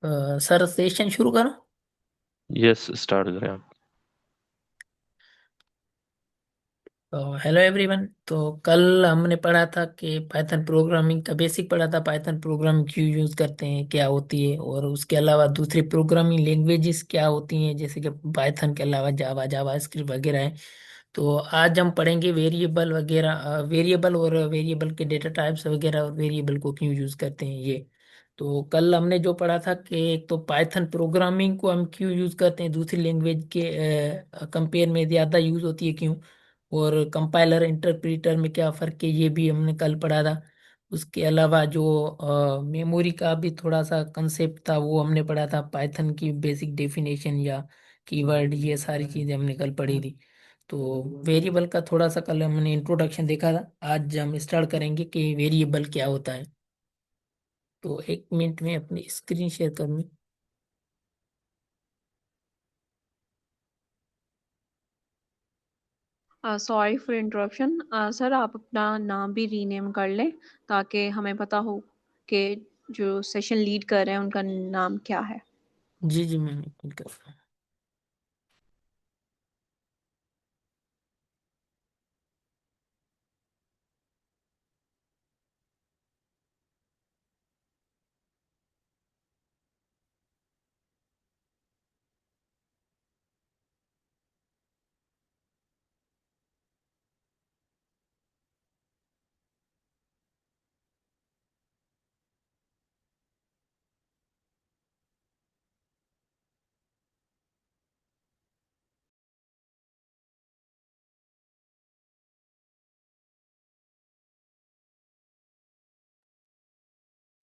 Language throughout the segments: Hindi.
सर सेशन शुरू करो। यस, स्टार्ट करें आप। तो हेलो एवरीवन। तो कल हमने पढ़ा था कि पाइथन प्रोग्रामिंग का बेसिक पढ़ा था। पाइथन प्रोग्रामिंग क्यों यूज़ करते हैं, क्या होती है, और उसके अलावा दूसरी प्रोग्रामिंग लैंग्वेजेस क्या होती हैं, जैसे कि पाइथन के अलावा जावा जावा स्क्रिप्ट वगैरह है। तो आज हम पढ़ेंगे वेरिएबल वगैरह, वेरिएबल और वेरिएबल के डेटा टाइप्स वगैरह, और वेरिएबल को क्यों यूज़ करते हैं ये। तो कल हमने जो पढ़ा था कि एक तो पाइथन प्रोग्रामिंग को हम क्यों यूज़ करते हैं, दूसरी लैंग्वेज के कंपेयर में ज़्यादा यूज़ होती है क्यों, और कंपाइलर इंटरप्रेटर में क्या फ़र्क है ये भी हमने कल पढ़ा था। उसके अलावा जो मेमोरी का भी थोड़ा सा कंसेप्ट था वो हमने पढ़ा था। पाइथन की बेसिक डेफिनेशन या कीवर्ड, ये सारी चीज़ें हमने कल पढ़ी थी। तो वेरिएबल का थोड़ा सा कल हमने इंट्रोडक्शन देखा था। आज हम स्टार्ट करेंगे कि वेरिएबल क्या होता है। तो एक मिनट में अपनी स्क्रीन शेयर करूँ। Sorry for interruption. सर, आप अपना नाम भी रीनेम कर लें ताकि हमें पता हो कि जो सेशन लीड कर रहे हैं उनका नाम क्या है। जी जी, मैं click कर रहा हूँ।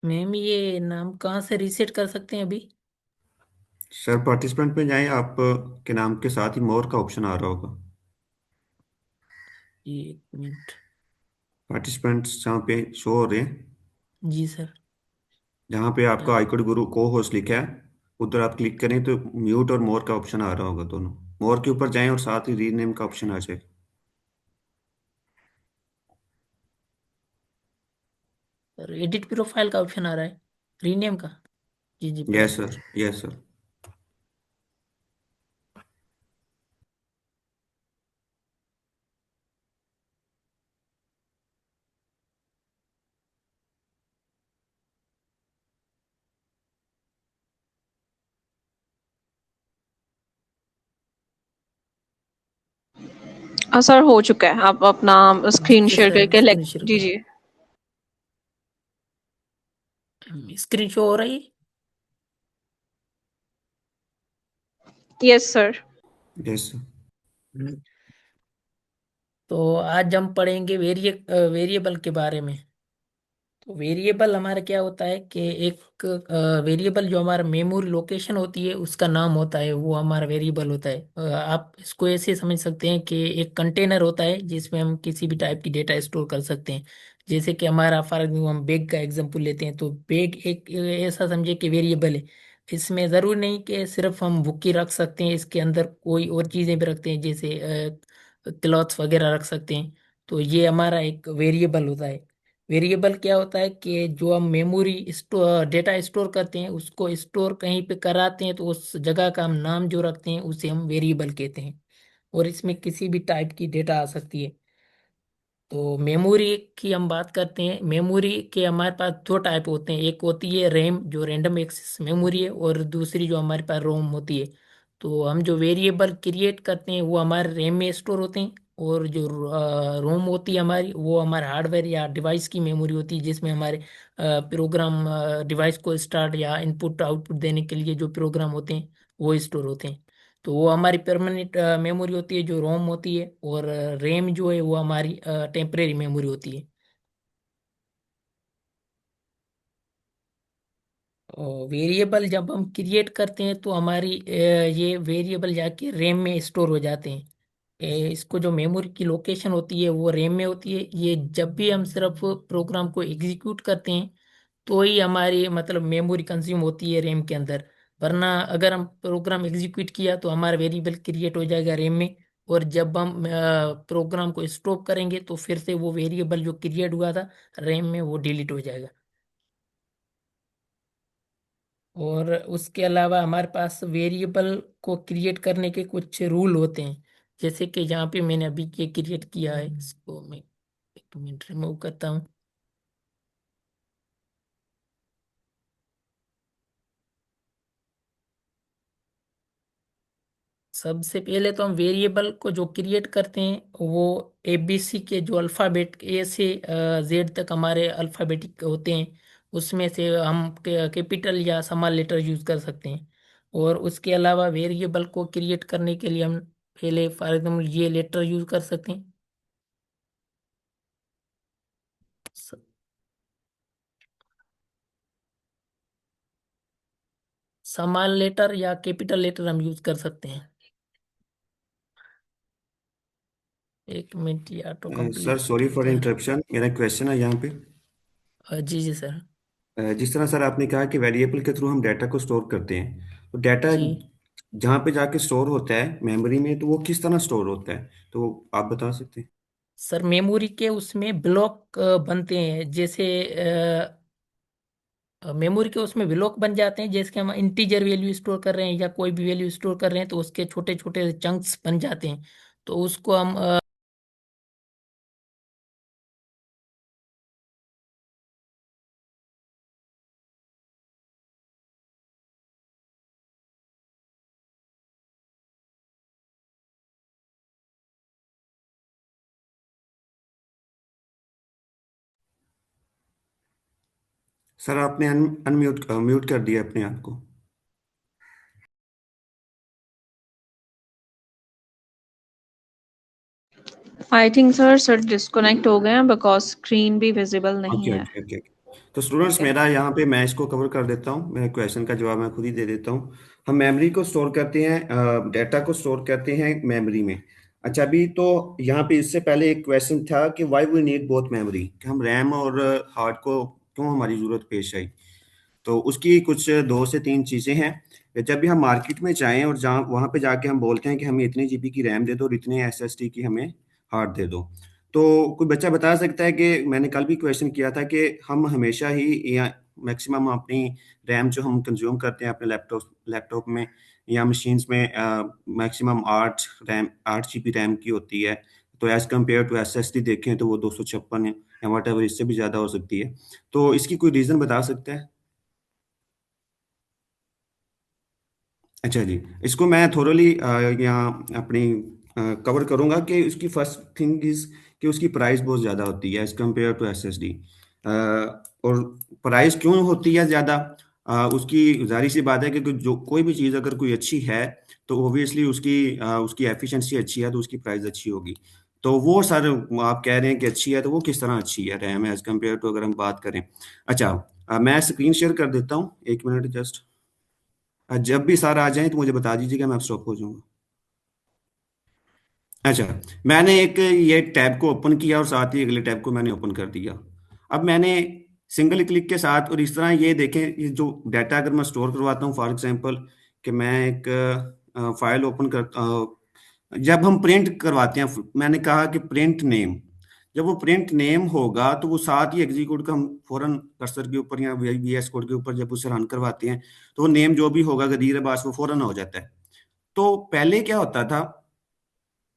मैम ये नाम कहाँ से रीसेट कर सकते हैं अभी। सर पार्टिसिपेंट में जाएं आप के नाम के साथ ही मोर का ऑप्शन आ रहा होगा। एक मिनट। पार्टिसिपेंट्स जहाँ पे शो हो रहे हैं, जी सर। जहाँ पे आपका आइकॉन गुरु को होस्ट लिखा है उधर आप क्लिक करें तो म्यूट और मोर का ऑप्शन आ रहा होगा। दोनों मोर के ऊपर जाएं और साथ ही रीनेम का ऑप्शन आ जाए। सर एडिट प्रोफाइल का ऑप्शन आ रहा है, रीनेम का। जी जी, पढ़ यस रहा हूँ। Sir, yes sir. सर, हो चुका है। आप अपना स्क्रीन जी शेयर सर, करके स्क्रीन शेयर जी कर। जी। स्क्रीन शो हो रही है। Yes sir. Yes sir. Hmm. तो आज हम पढ़ेंगे वेरिएबल के बारे में। तो वेरिएबल हमारा क्या होता है कि एक वेरिएबल जो हमारा मेमोरी लोकेशन होती है उसका नाम होता है, वो हमारा वेरिएबल होता है। आप इसको ऐसे समझ सकते हैं कि एक कंटेनर होता है जिसमें हम किसी भी टाइप की डेटा स्टोर कर सकते हैं। जैसे कि हमारा फॉर एग्जाम्पल हम बैग का एग्जांपल लेते हैं, तो बैग एक ऐसा समझे कि वेरिएबल है। इसमें ज़रूरी नहीं कि सिर्फ हम बुक ही रख सकते हैं, इसके अंदर कोई और चीज़ें भी रखते हैं, जैसे क्लॉथ्स वगैरह रख सकते हैं। तो ये हमारा एक वेरिएबल होता है। वेरिएबल क्या होता है कि जो हम मेमोरी स्टोर डेटा स्टोर करते हैं उसको स्टोर कहीं पे कराते हैं, तो उस जगह का हम नाम जो रखते हैं उसे हम वेरिएबल कहते हैं। और इसमें किसी भी टाइप की डेटा आ सकती है। तो मेमोरी की हम बात करते हैं। मेमोरी के हमारे पास दो टाइप होते हैं, एक होती है रैम जो रैंडम एक्सेस मेमोरी है, और दूसरी जो हमारे पास रोम होती है। तो हम जो वेरिएबल क्रिएट करते हैं वो हमारे रैम में स्टोर होते हैं, और जो रोम होती है हमारी, वो हमारे हार्डवेयर या डिवाइस की मेमोरी होती है, जिसमें हमारे प्रोग्राम डिवाइस को स्टार्ट या इनपुट आउटपुट देने के लिए जो प्रोग्राम होते हैं वो स्टोर होते हैं। तो वो हमारी परमानेंट मेमोरी होती है जो रोम होती है, और रैम जो है वो हमारी टेम्परेरी मेमोरी होती है। और वेरिएबल जब हम क्रिएट करते हैं तो हमारी ये वेरिएबल जाके रैम में स्टोर हो जाते हैं। इसको जो मेमोरी की लोकेशन होती है वो रैम में होती है। ये जब भी हम सिर्फ प्रोग्राम को एग्जीक्यूट करते हैं तो ही हमारी मतलब मेमोरी कंज्यूम होती है रैम के अंदर। वरना अगर हम प्रोग्राम एग्जीक्यूट किया तो हमारा वेरिएबल क्रिएट हो जाएगा रैम में, और जब हम प्रोग्राम को स्टॉप करेंगे तो फिर से वो वेरिएबल जो क्रिएट हुआ था रैम में वो डिलीट हो जाएगा। और उसके अलावा हमारे पास वेरिएबल को क्रिएट करने के कुछ रूल होते हैं, जैसे कि यहाँ पे मैंने अभी ये क्रिएट किया है, इसको मैं 1 मिनट रिमूव करता हूँ। सबसे पहले तो हम वेरिएबल को जो क्रिएट करते हैं वो एबीसी के जो अल्फ़ाबेट ए से जेड तक हमारे अल्फ़ाबेटिक होते हैं, उसमें से हम कैपिटल या स्मॉल लेटर यूज़ कर सकते हैं। और उसके अलावा वेरिएबल को क्रिएट करने के लिए हम पहले फॉर एग्जाम्पल ये लेटर यूज़ कर सकते हैं, स्मॉल लेटर या कैपिटल लेटर हम यूज़ कर सकते हैं। 1 मिनट, ये auto sir complete sorry for होता है। इंटरप्शन, मेरा क्वेश्चन है यहाँ पे। जी जी सर। जिस तरह सर आपने कहा कि वेरिएबल के थ्रू हम डाटा को स्टोर करते हैं, तो डाटा जी जहाँ पे जाके स्टोर होता है मेमोरी में, तो वो किस तरह स्टोर होता है, तो आप बता सकते हैं? सर, मेमोरी के उसमें ब्लॉक बनते हैं, जैसे मेमोरी के उसमें ब्लॉक बन जाते हैं, जैसे कि हम इंटीजर वैल्यू स्टोर कर रहे हैं या कोई भी वैल्यू स्टोर कर रहे हैं, तो उसके छोटे छोटे चंक्स बन जाते हैं। तो उसको हम सर आपने अनम्यूट म्यूट कर दिया अपने आप को। आई थिंक सर डिस्कनेक्ट हो गए हैं बिकॉज स्क्रीन भी विजिबल नहीं ओके है। Okay okay. तो स्टूडेंट्स, मेरा यहाँ पे मैं इसको कवर कर देता हूँ, मेरे क्वेश्चन का जवाब मैं खुद ही दे देता हूँ। हम मेमोरी को स्टोर करते हैं, डाटा को स्टोर करते हैं मेमोरी में। अच्छा, अभी तो यहाँ पे इससे पहले एक क्वेश्चन था कि why we need both memory, कि हम रैम और हार्ड को क्यों हमारी ज़रूरत पेश आई। तो उसकी कुछ 2 से 3 चीज़ें हैं। जब भी हम मार्केट में जाएं और जहाँ वहाँ पे जाके हम बोलते हैं कि हमें इतने जीबी की रैम दे दो और इतने एसएसडी की हमें हार्ड दे दो, तो कोई बच्चा बता सकता है कि मैंने कल भी क्वेश्चन किया था कि हम हमेशा ही या मैक्सिमम अपनी रैम जो हम कंज्यूम करते हैं अपने लैपटॉप में या मशीन्स में, मैक्सिमम 8 जीबी रैम की होती है। तो एज़ कम्पेयर टू एसएसडी देखें तो वो 256 है या वट एवर, इससे भी ज़्यादा हो सकती है। तो इसकी कोई रीज़न बता सकता है? अच्छा जी, इसको मैं थोरली यहाँ अपनी कवर करूँगा कि उसकी फर्स्ट थिंग इज़ कि उसकी प्राइस बहुत ज़्यादा होती है एज़ कम्पेयर टू एसएसडी। और प्राइस क्यों होती है ज़्यादा, उसकी जाहिर सी बात है कि जो कोई भी चीज़ अगर कोई अच्छी है तो ओबियसली उसकी एफिशिएंसी अच्छी है तो उसकी प्राइस अच्छी होगी। तो वो सर आप कह रहे हैं कि अच्छी है, तो वो किस तरह अच्छी है रैम एज़ कम्पेयर टू, अगर हम बात करें। अच्छा, मैं स्क्रीन शेयर कर देता हूँ, 1 मिनट जस्ट। जब भी सर आ जाएं तो मुझे बता दीजिएगा, मैं स्टॉप हो जाऊंगा। अच्छा, मैंने एक ये टैब को ओपन किया और साथ ही अगले टैब को मैंने ओपन कर दिया। अब मैंने सिंगल क्लिक के साथ, और इस तरह ये देखें, ये जो डाटा अगर मैं स्टोर करवाता हूँ, फॉर एग्जांपल कि मैं एक फाइल ओपन कर, जब हम प्रिंट करवाते हैं, मैंने कहा कि प्रिंट नेम, जब वो प्रिंट नेम होगा तो वो साथ ही एग्जीक्यूट का हम फौरन कर्सर के ऊपर या वीएस कोड के ऊपर जब उसे रन करवाते हैं तो वो नेम जो भी होगा गदीर अब्बास, वो फौरन हो जाता है। तो पहले क्या होता था,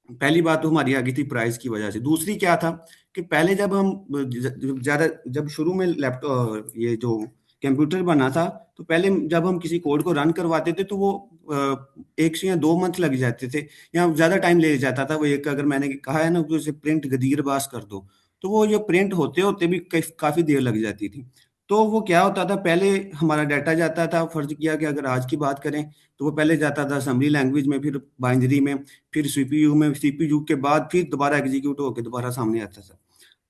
पहली बात तो हमारी आ गई थी प्राइस की वजह से। दूसरी क्या था कि पहले जब हम ज्यादा, जब शुरू में लैपटॉप ये जो कंप्यूटर बना था, तो पहले जब हम किसी कोड को रन करवाते थे तो वो 1 से या 2 मंथ लग जाते थे या ज्यादा टाइम ले जाता था। वो एक, अगर मैंने कहा है ना कि उसे प्रिंट गदीर बास कर दो, तो वो जो प्रिंट होते होते भी काफी देर लग जाती थी। तो वो क्या होता था, पहले हमारा डाटा जाता था, फर्ज किया कि अगर आज की बात करें तो वो पहले जाता था असेंबली लैंग्वेज में, फिर बाइनरी में, फिर सीपीयू में, सीपीयू के बाद फिर दोबारा एग्जीक्यूट होकर दोबारा सामने आता था।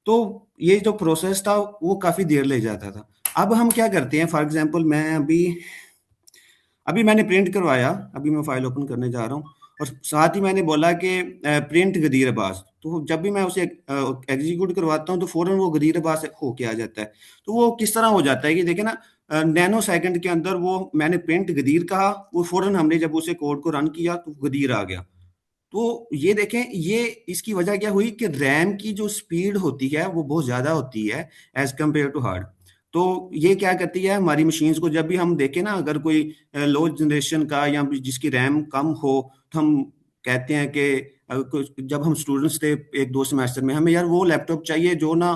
तो ये जो प्रोसेस था वो काफी देर ले जाता था। अब हम क्या करते हैं, फॉर एग्जांपल मैं अभी अभी मैंने प्रिंट करवाया, अभी मैं फाइल ओपन करने जा रहा हूँ और साथ ही मैंने बोला कि प्रिंट गदीर अब्बास, तो जब भी मैं उसे एग्जीक्यूट करवाता हूँ तो फौरन वो गदीर अब्बास होके आ जाता है। तो वो किस तरह हो जाता है कि देखे ना, नैनो सेकंड के अंदर वो मैंने प्रिंट गदीर कहा, वो फौरन हमने जब उसे कोड को रन किया तो गदीर आ गया। तो ये देखें, ये इसकी वजह क्या हुई कि रैम की जो स्पीड होती है वो बहुत ज्यादा होती है एज कम्पेयर टू हार्ड। तो ये क्या करती है हमारी मशीन्स को, जब भी हम देखें ना अगर कोई लो जनरेशन का या जिसकी रैम कम हो, तो हम कहते हैं कि जब हम स्टूडेंट्स थे एक दो सेमेस्टर में, हमें यार वो लैपटॉप चाहिए जो ना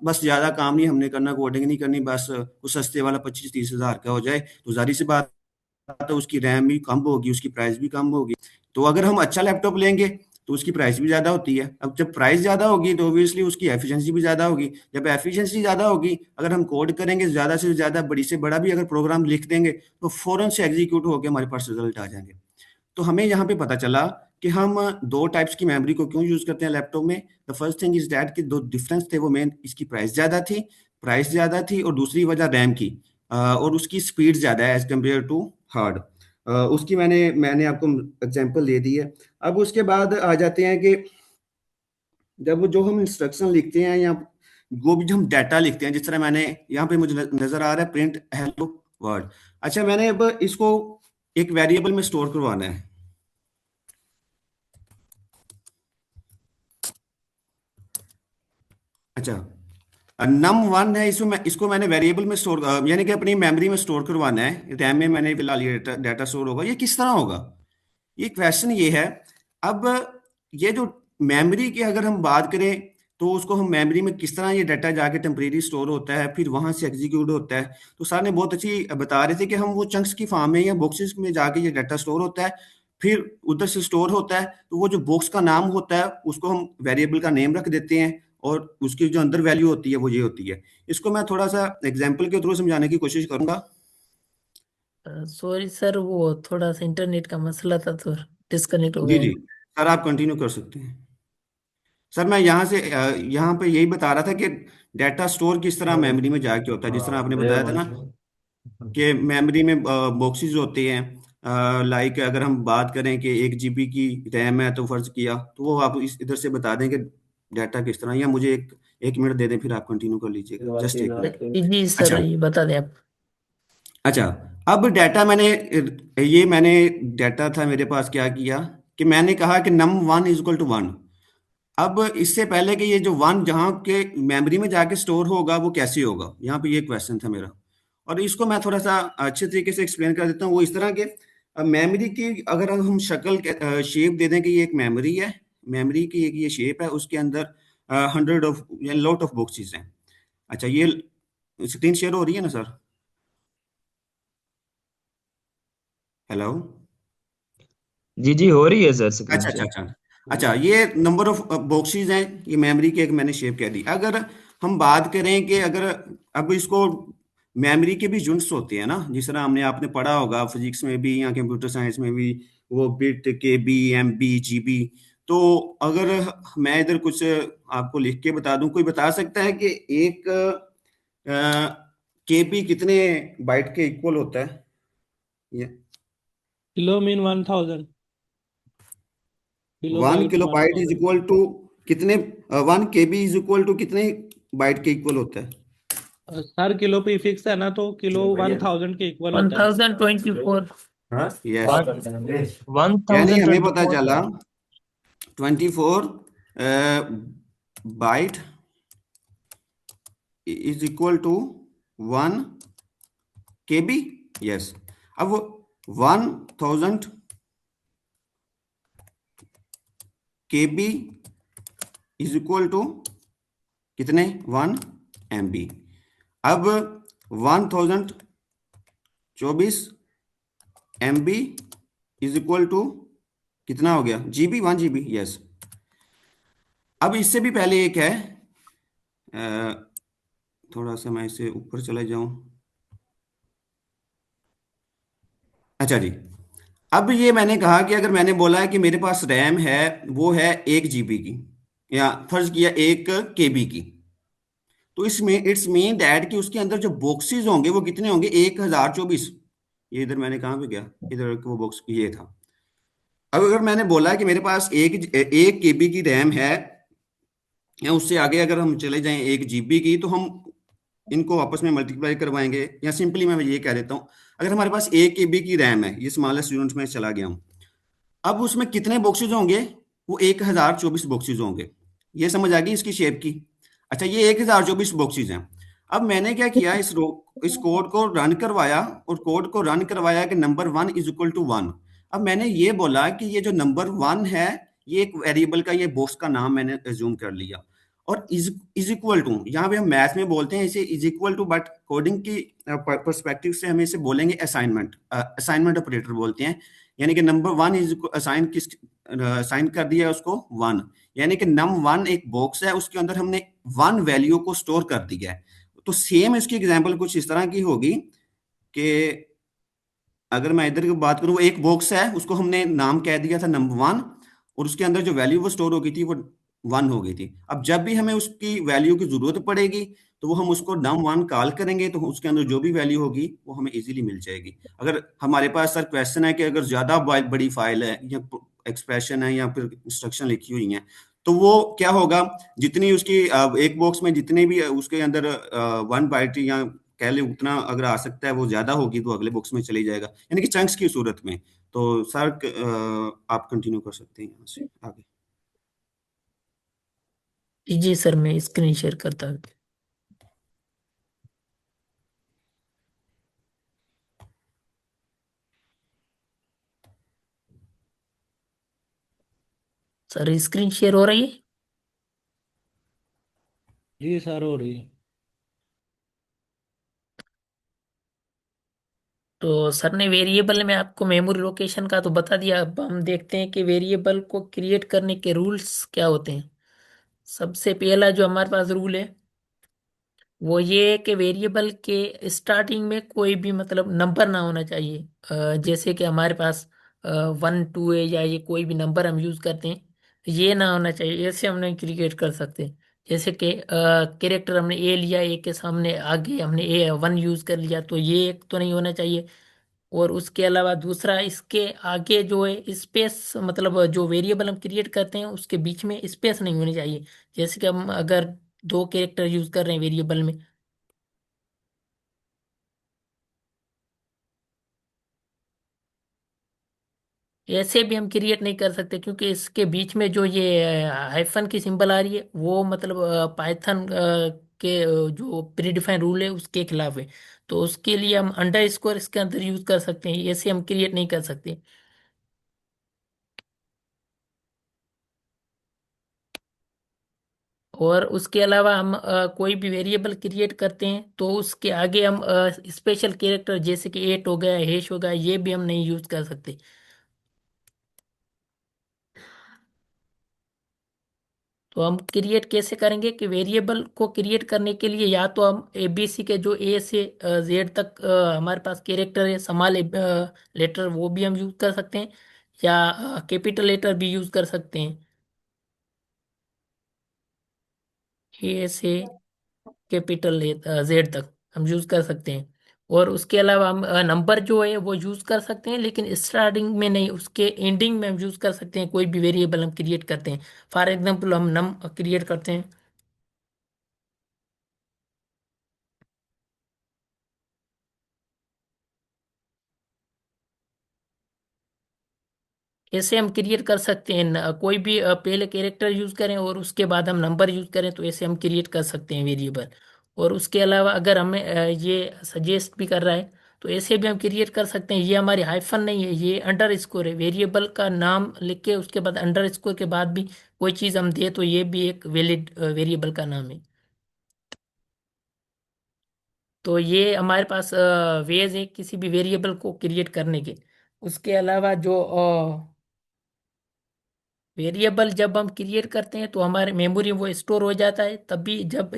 बस ज़्यादा काम नहीं हमने करना, कोडिंग नहीं करनी, बस उस सस्ते वाला 25-30 हज़ार का हो जाए। तो जाहिर सी बात है उसकी रैम भी कम होगी, उसकी प्राइस भी कम होगी। तो अगर हम अच्छा लैपटॉप लेंगे तो उसकी प्राइस भी ज़्यादा होती है। अब जब प्राइस ज़्यादा होगी तो ऑब्वियसली उसकी एफिशिएंसी भी ज़्यादा होगी। जब एफिशिएंसी ज़्यादा होगी, अगर हम कोड करेंगे ज़्यादा से ज़्यादा, बड़ी से बड़ा भी अगर प्रोग्राम लिख देंगे तो फ़ौरन से एग्जीक्यूट होकर हमारे पास रिजल्ट आ जाएंगे। तो हमें यहाँ पे पता चला कि हम दो टाइप्स की मेमोरी को क्यों यूज़ करते हैं लैपटॉप में। The first thing is that कि दो डिफरेंस थे वो मेन, इसकी प्राइस ज़्यादा थी और दूसरी वजह रैम की, और उसकी स्पीड ज़्यादा है एज कम्पेयर टू हार्ड। उसकी मैंने मैंने आपको एग्जांपल दे दी है। अब उसके बाद आ जाते हैं कि जब जो हम इंस्ट्रक्शन लिखते हैं या वो भी जो हम डाटा लिखते हैं, जिस तरह मैंने यहाँ पे मुझे नजर आ रहा है प्रिंट हेलो वर्ड। अच्छा, मैंने अब इसको एक वेरिएबल में स्टोर करवाना है। अच्छा, num1 है, इसको मैंने वेरिएबल में स्टोर यानी कि अपनी मेमोरी में स्टोर करवाना है। रैम में मैंने फिलहाल ये डाटा स्टोर होगा। ये किस तरह होगा, ये क्वेश्चन ये है। अब ये जो मेमोरी की अगर हम बात करें तो उसको हम मेमोरी में किस तरह ये डाटा जाके टेम्परेरी स्टोर होता है, फिर वहां से एग्जीक्यूट होता है। तो सर ने बहुत अच्छी बता रहे थे कि हम वो चंक्स की फॉर्म में या बॉक्सेस में जाके ये डाटा स्टोर होता है, फिर उधर से स्टोर होता है। तो वो जो बॉक्स का नाम होता है उसको हम वेरिएबल का नेम रख देते हैं और उसकी जो अंदर वैल्यू होती है वो ये होती है। इसको मैं थोड़ा सा एग्जाम्पल के थ्रू समझाने की कोशिश करूंगा। सॉरी सर, वो थोड़ा सा इंटरनेट का मसला था तो डिस्कनेक्ट हो जी गया। जी सर, आप कंटिन्यू कर सकते हैं। सर मैं यहाँ से यहाँ पे यही बता रहा था कि डाटा स्टोर किस तरह मेमोरी में जाके होता है, जिस तरह आपने बताया था ना कि मेमोरी में बॉक्सेस होते हैं। लाइक अगर हम बात करें कि 1 GB की रैम है तो फर्ज किया, तो वो आप इस इधर से बता दें कि डाटा किस तरह, या मुझे एक एक मिनट दे दें फिर आप कंटिन्यू कर लीजिएगा, जस्ट एक मिनट। जी सर, अच्छा ये बता दें आप। अच्छा, अब डाटा मैंने डाटा था मेरे पास, क्या किया कि मैंने कहा कि num1 = 1। अब इससे पहले कि ये जो वन जहाँ के मेमोरी में जाके स्टोर होगा वो कैसे होगा, यहाँ पे ये क्वेश्चन था मेरा। और इसको मैं थोड़ा सा अच्छे तरीके से एक्सप्लेन कर देता हूँ। वो इस तरह के मेमोरी की अगर हम शक्ल शेप दे दें कि ये एक मेमोरी है, मेमोरी की एक ये शेप है, उसके अंदर हंड्रेड ऑफ या लॉट ऑफ बॉक्सेस हैं। अच्छा, ये स्क्रीन शेयर हो रही है ना सर? हेलो? जी जी हो रही है सर स्क्रीन अच्छा अच्छा शेयर। अच्छा अच्छा, ये नंबर ऑफ बॉक्सेस हैं, ये मेमोरी की एक मैंने शेप कह दी। अगर हम बात करें कि अगर अब इसको मेमोरी के भी यूनिट्स होते हैं ना, जिस तरह हमने आपने पढ़ा होगा फिजिक्स में भी या कंप्यूटर साइंस में भी, वो बिट KB MB GB। तो अगर मैं इधर कुछ आपको लिख के बता दूं, कोई बता सकता है कि एक KB कितने बाइट के इक्वल होता है? ये kilo mean 1000 kilo 1 KB is 1000। Equal to कितने, 1 KB इज इक्वल टू कितने बाइट के इक्वल होता है? सर किलो पे फिक्स है ना, तो किलो 1000 के इक्वल होता है। 1024। यस, वन यानी थाउजेंड हमें ट्वेंटी पता फोर चला 24 byte is equal to 1 KB। Yes, अब 1000 KB इज इक्वल टू कितने, 1 MB। अब 1024 MB इज इक्वल टू कितना हो गया, GB, 1 GB। यस, अब इससे भी पहले एक है, थोड़ा सा मैं इसे ऊपर चला जाऊं। अच्छा जी, अब ये मैंने कहा कि अगर मैंने बोला है कि मेरे पास रैम है वो है 1 GB की, या फर्ज किया 1 KB की, तो इसमें इट्स मीन दैट कि उसके अंदर जो बॉक्सेस होंगे वो कितने होंगे, 1024। ये इधर मैंने कहाँ पे गया, इधर वो बॉक्स ये था। अब अगर मैंने बोला कि मेरे पास 1 KB की रैम है, या उससे आगे अगर हम चले जाएं 1 GB की, तो हम इनको आपस में मल्टीप्लाई करवाएंगे, या सिंपली मैं ये कह देता हूँ, अगर हमारे पास 1 KB की रैम है, ये स्मॉलेस्ट यूनिट में चला गया हूँ, अब उसमें कितने बॉक्सेज होंगे, वो 1024 बॉक्सेज होंगे। ये समझ आ गई इसकी शेप की? अच्छा, ये 1024 बॉक्सेज हैं। अब मैंने क्या किया, इस कोड को रन करवाया, और कोड को रन करवाया कि नंबर 1 = 1। अब मैंने ये बोला कि ये जो नंबर 1 है, ये एक वेरिएबल का, ये बॉक्स का नाम मैंने एज्यूम कर लिया। और इज इक्वल टू, यहाँ पे हम मैथ में बोलते हैं इसे is equal to, but coding की पर्सपेक्टिव से हम इसे बोलेंगे असाइनमेंट, असाइनमेंट ऑपरेटर बोलते हैं। यानी कि नंबर 1 इज असाइन कर दिया उसको 1, यानी कि num1 एक बॉक्स है, उसके अंदर हमने 1 वैल्यू को स्टोर कर दिया है। तो सेम इसकी एग्जांपल कुछ इस तरह की होगी कि अगर मैं इधर की बात करूं, वो एक बॉक्स है, उसको हमने नाम कह दिया था नंबर 1, और उसके अंदर जो वैल्यू वो स्टोर हो गई थी वो 1 हो गई थी। अब जब भी हमें उसकी वैल्यू की जरूरत पड़ेगी, तो वो हम उसको num1 कॉल करेंगे, तो उसके अंदर जो भी वैल्यू होगी वो हमें इजीली मिल जाएगी। अगर हमारे पास सर क्वेश्चन है कि अगर ज्यादा बड़ी फाइल है, या एक्सप्रेशन है, या फिर इंस्ट्रक्शन लिखी हुई है, तो वो क्या होगा, जितनी उसकी एक बॉक्स में जितने भी उसके अंदर 1 बाइट या कह ले उतना अगर आ सकता है, वो ज्यादा होगी तो अगले बॉक्स में चली जाएगा, यानी कि चंक्स की सूरत में। तो सर आप कंटिन्यू कर सकते हैं यहाँ से आगे। जी सर, मैं स्क्रीन शेयर करता हूँ। सर स्क्रीन शेयर हो रही है? जी सर हो रही है। तो सर ने वेरिएबल में आपको मेमोरी लोकेशन का तो बता दिया। अब हम देखते हैं कि वेरिएबल को क्रिएट करने के रूल्स क्या होते हैं। सबसे पहला जो हमारे पास रूल है वो ये है कि वेरिएबल के स्टार्टिंग में कोई भी मतलब नंबर ना होना चाहिए। जैसे कि हमारे पास 1 2 है, या ये कोई भी नंबर हम यूज करते हैं, ये ना होना चाहिए। ऐसे हम नहीं क्रिएट कर सकते। जैसे कि कैरेक्टर हमने ए लिया, ए के सामने आगे हमने A1 यूज कर लिया, तो ये एक तो नहीं होना चाहिए। और उसके अलावा दूसरा, इसके आगे जो है स्पेस, मतलब जो वेरिएबल हम क्रिएट करते हैं उसके बीच में स्पेस नहीं होनी चाहिए। जैसे कि हम अगर दो कैरेक्टर यूज कर रहे हैं वेरिएबल में, ऐसे भी हम क्रिएट नहीं कर सकते, क्योंकि इसके बीच में जो ये हाइफन की सिंबल आ रही है वो मतलब पाइथन के जो प्रीडिफाइन रूल है उसके खिलाफ है। तो उसके लिए हम अंडर स्कोर इसके अंदर यूज कर सकते हैं, ऐसे हम क्रिएट नहीं कर सकते। और उसके अलावा हम कोई भी वेरिएबल क्रिएट करते हैं तो उसके आगे हम स्पेशल कैरेक्टर जैसे कि एट हो गया, हैश हो गया, ये भी हम नहीं यूज कर सकते। तो हम क्रिएट कैसे करेंगे कि वेरिएबल को क्रिएट करने के लिए या तो हम ABC के जो A से Z तक हमारे पास कैरेक्टर है, स्मॉल लेटर, वो भी हम यूज कर सकते हैं, या कैपिटल लेटर भी यूज कर सकते हैं। A से कैपिटल Z तक हम यूज कर सकते हैं। और उसके अलावा हम नंबर जो है वो यूज कर सकते हैं, लेकिन स्टार्टिंग में नहीं, उसके एंडिंग में हम यूज कर सकते हैं। कोई भी वेरिएबल हम क्रिएट करते हैं, फॉर एग्जांपल हम नम क्रिएट करते हैं, ऐसे हम क्रिएट कर सकते हैं। कोई भी पहले कैरेक्टर यूज करें और उसके बाद हम नंबर यूज करें, तो ऐसे हम क्रिएट कर सकते हैं वेरिएबल। और उसके अलावा अगर हमें ये सजेस्ट भी कर रहा है तो ऐसे भी हम क्रिएट कर सकते हैं। ये हमारी हाइफन नहीं है, ये अंडर स्कोर है। वेरिएबल का नाम लिख के उसके बाद अंडर स्कोर के बाद भी कोई चीज़ हम दे तो ये भी एक वैलिड वेरिएबल का नाम है। तो ये हमारे पास वेज है किसी भी वेरिएबल को क्रिएट करने के। उसके अलावा जो वेरिएबल जब हम क्रिएट करते हैं तो हमारे मेमोरी वो स्टोर हो जाता है तभी जब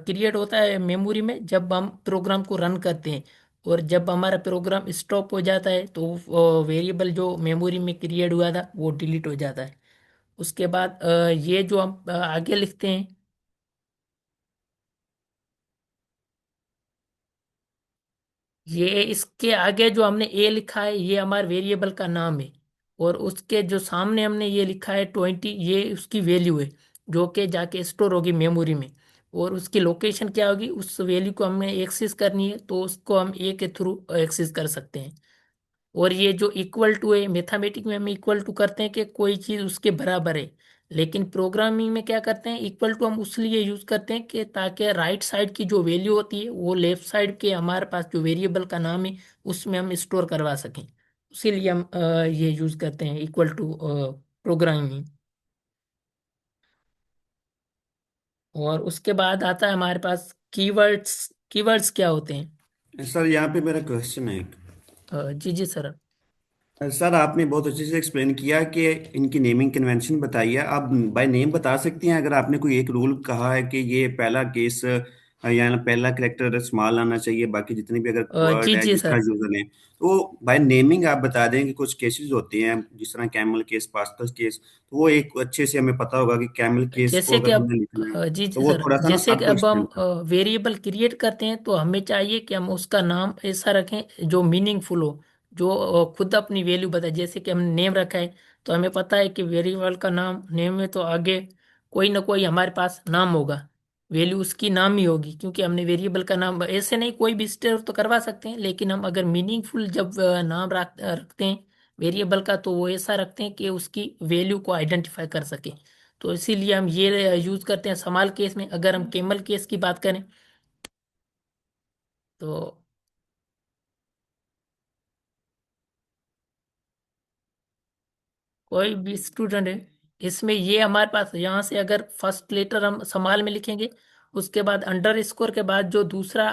क्रिएट होता है मेमोरी में, जब हम प्रोग्राम को रन करते हैं। और जब हमारा प्रोग्राम स्टॉप हो जाता है तो वेरिएबल जो मेमोरी में क्रिएट हुआ था वो डिलीट हो जाता है। उसके बाद ये जो हम आगे लिखते हैं, ये इसके आगे जो हमने ए लिखा है ये हमारे वेरिएबल का नाम है। और उसके जो सामने हमने ये लिखा है 20, ये उसकी वैल्यू है जो कि जाके स्टोर होगी मेमोरी में। और उसकी लोकेशन क्या होगी, उस वैल्यू को हमें एक्सेस करनी है तो उसको हम ए के थ्रू एक्सेस कर सकते हैं। और ये जो इक्वल टू है, मैथमेटिक में हम इक्वल टू करते हैं कि कोई चीज़ उसके बराबर है। लेकिन प्रोग्रामिंग में क्या करते हैं, इक्वल टू हम उसलिए यूज करते हैं कि ताकि राइट साइड की जो वैल्यू होती है वो लेफ्ट साइड के हमारे पास जो वेरिएबल का नाम है उसमें हम स्टोर करवा सकें। इसीलिए हम ये यूज करते हैं इक्वल टू प्रोग्रामिंग। और उसके बाद आता है हमारे पास कीवर्ड्स। कीवर्ड्स क्या होते हैं? सर यहाँ पे मेरा क्वेश्चन है एक। जी जी सर। सर आपने बहुत अच्छे से एक्सप्लेन किया कि इनकी नेमिंग कन्वेंशन बताई है। आप बाय नेम बता सकती हैं, अगर आपने कोई एक रूल कहा है कि ये पहला केस या पहला करेक्टर स्मॉल आना चाहिए, बाकी जितने भी अगर वर्ड जी है जी जिस तरह सर। यूजर ने, तो बाय नेमिंग आप बता दें कि कुछ केसेस होते हैं जिस तरह कैमल केस, पास्कल केस, तो वो एक अच्छे से हमें पता होगा कि कैमल केस जैसे को कि अगर अब हमने लिखना है जी तो जी वो सर, थोड़ा सा ना जैसे कि आपको अब हम एक्सप्लेन करें। वेरिएबल क्रिएट करते हैं तो हमें चाहिए कि हम उसका नाम ऐसा रखें जो मीनिंगफुल हो, जो खुद अपनी वैल्यू बताए। जैसे कि हमने नेम रखा है तो हमें पता है कि वेरिएबल का नाम नेम में तो आगे कोई ना कोई हमारे पास नाम होगा, वैल्यू उसकी नाम ही होगी, क्योंकि हमने वेरिएबल का नाम ऐसे नहीं कोई भी स्टोर तो करवा सकते हैं, लेकिन हम अगर मीनिंगफुल जब नाम रखते हैं वेरिएबल का तो वो ऐसा रखते हैं कि उसकी वैल्यू को आइडेंटिफाई कर सके। तो इसीलिए हम ये यूज करते हैं स्मॉल केस में। अगर हम केमल केस की बात करें तो कोई भी स्टूडेंट है, इसमें ये हमारे पास यहाँ से अगर फर्स्ट लेटर हम स्मॉल में लिखेंगे, उसके बाद अंडर स्कोर के बाद जो दूसरा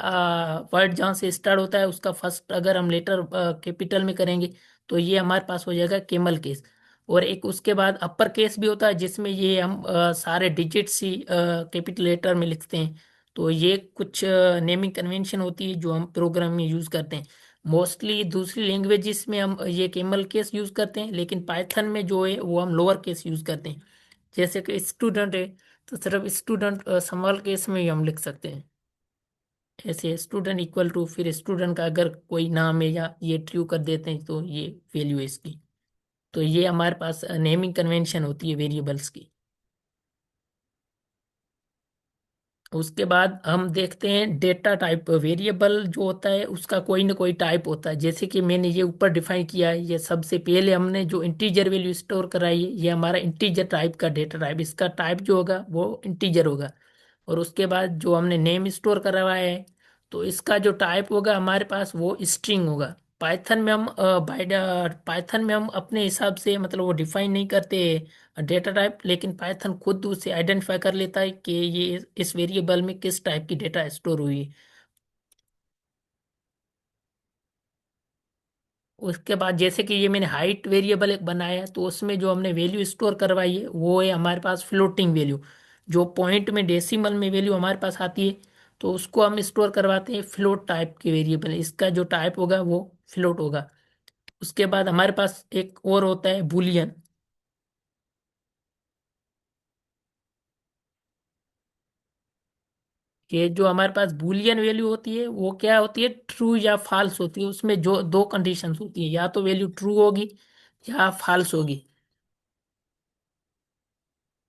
वर्ड जहाँ से स्टार्ट होता है उसका फर्स्ट अगर हम लेटर कैपिटल में करेंगे तो ये हमारे पास हो जाएगा केमल केस। और एक उसके बाद अपर केस भी होता है जिसमें ये हम सारे डिजिट्स ही कैपिटल लेटर में लिखते हैं। तो ये कुछ नेमिंग कन्वेंशन होती है जो हम प्रोग्राम में यूज करते हैं। मोस्टली दूसरी लैंग्वेजेस में हम ये कैमल केस यूज करते हैं, लेकिन पाइथन में जो है वो हम लोअर केस यूज करते हैं। जैसे कि स्टूडेंट है तो सिर्फ स्टूडेंट स्मॉल केस में ही हम लिख सकते हैं। ऐसे स्टूडेंट इक्वल टू फिर स्टूडेंट का अगर कोई नाम है या ये ट्रू कर देते हैं तो ये वैल्यू है इसकी। तो ये हमारे पास नेमिंग कन्वेंशन होती है वेरिएबल्स की। उसके बाद हम देखते हैं डेटा टाइप। वेरिएबल जो होता है उसका कोई ना कोई टाइप होता है, जैसे कि मैंने ये ऊपर डिफाइन किया है। ये सबसे पहले हमने जो इंटीजर वैल्यू स्टोर कराई है ये हमारा इंटीजर टाइप का डेटा टाइप, इसका टाइप जो होगा वो इंटीजर होगा। और उसके बाद जो हमने नेम स्टोर करवाया है तो इसका जो टाइप होगा हमारे पास वो स्ट्रिंग होगा। पाइथन में हम अपने हिसाब से मतलब वो डिफाइन नहीं करते डेटा टाइप, लेकिन पाइथन खुद उसे आइडेंटिफाई कर लेता है कि ये इस वेरिएबल में किस टाइप की डेटा स्टोर हुई है। उसके बाद जैसे कि ये मैंने हाइट वेरिएबल एक बनाया है तो उसमें जो हमने वैल्यू स्टोर करवाई है वो है हमारे पास फ्लोटिंग वैल्यू। जो पॉइंट में डेसिमल में वैल्यू हमारे पास आती है तो उसको हम स्टोर करवाते हैं फ्लोट टाइप के वेरिएबल, इसका जो टाइप होगा वो फ्लोट होगा। उसके बाद हमारे पास एक और होता है बुलियन। ये जो हमारे पास बुलियन वैल्यू होती है वो क्या होती है, ट्रू या फॉल्स होती है। उसमें जो दो कंडीशंस होती है, या तो वैल्यू ट्रू होगी या फॉल्स होगी।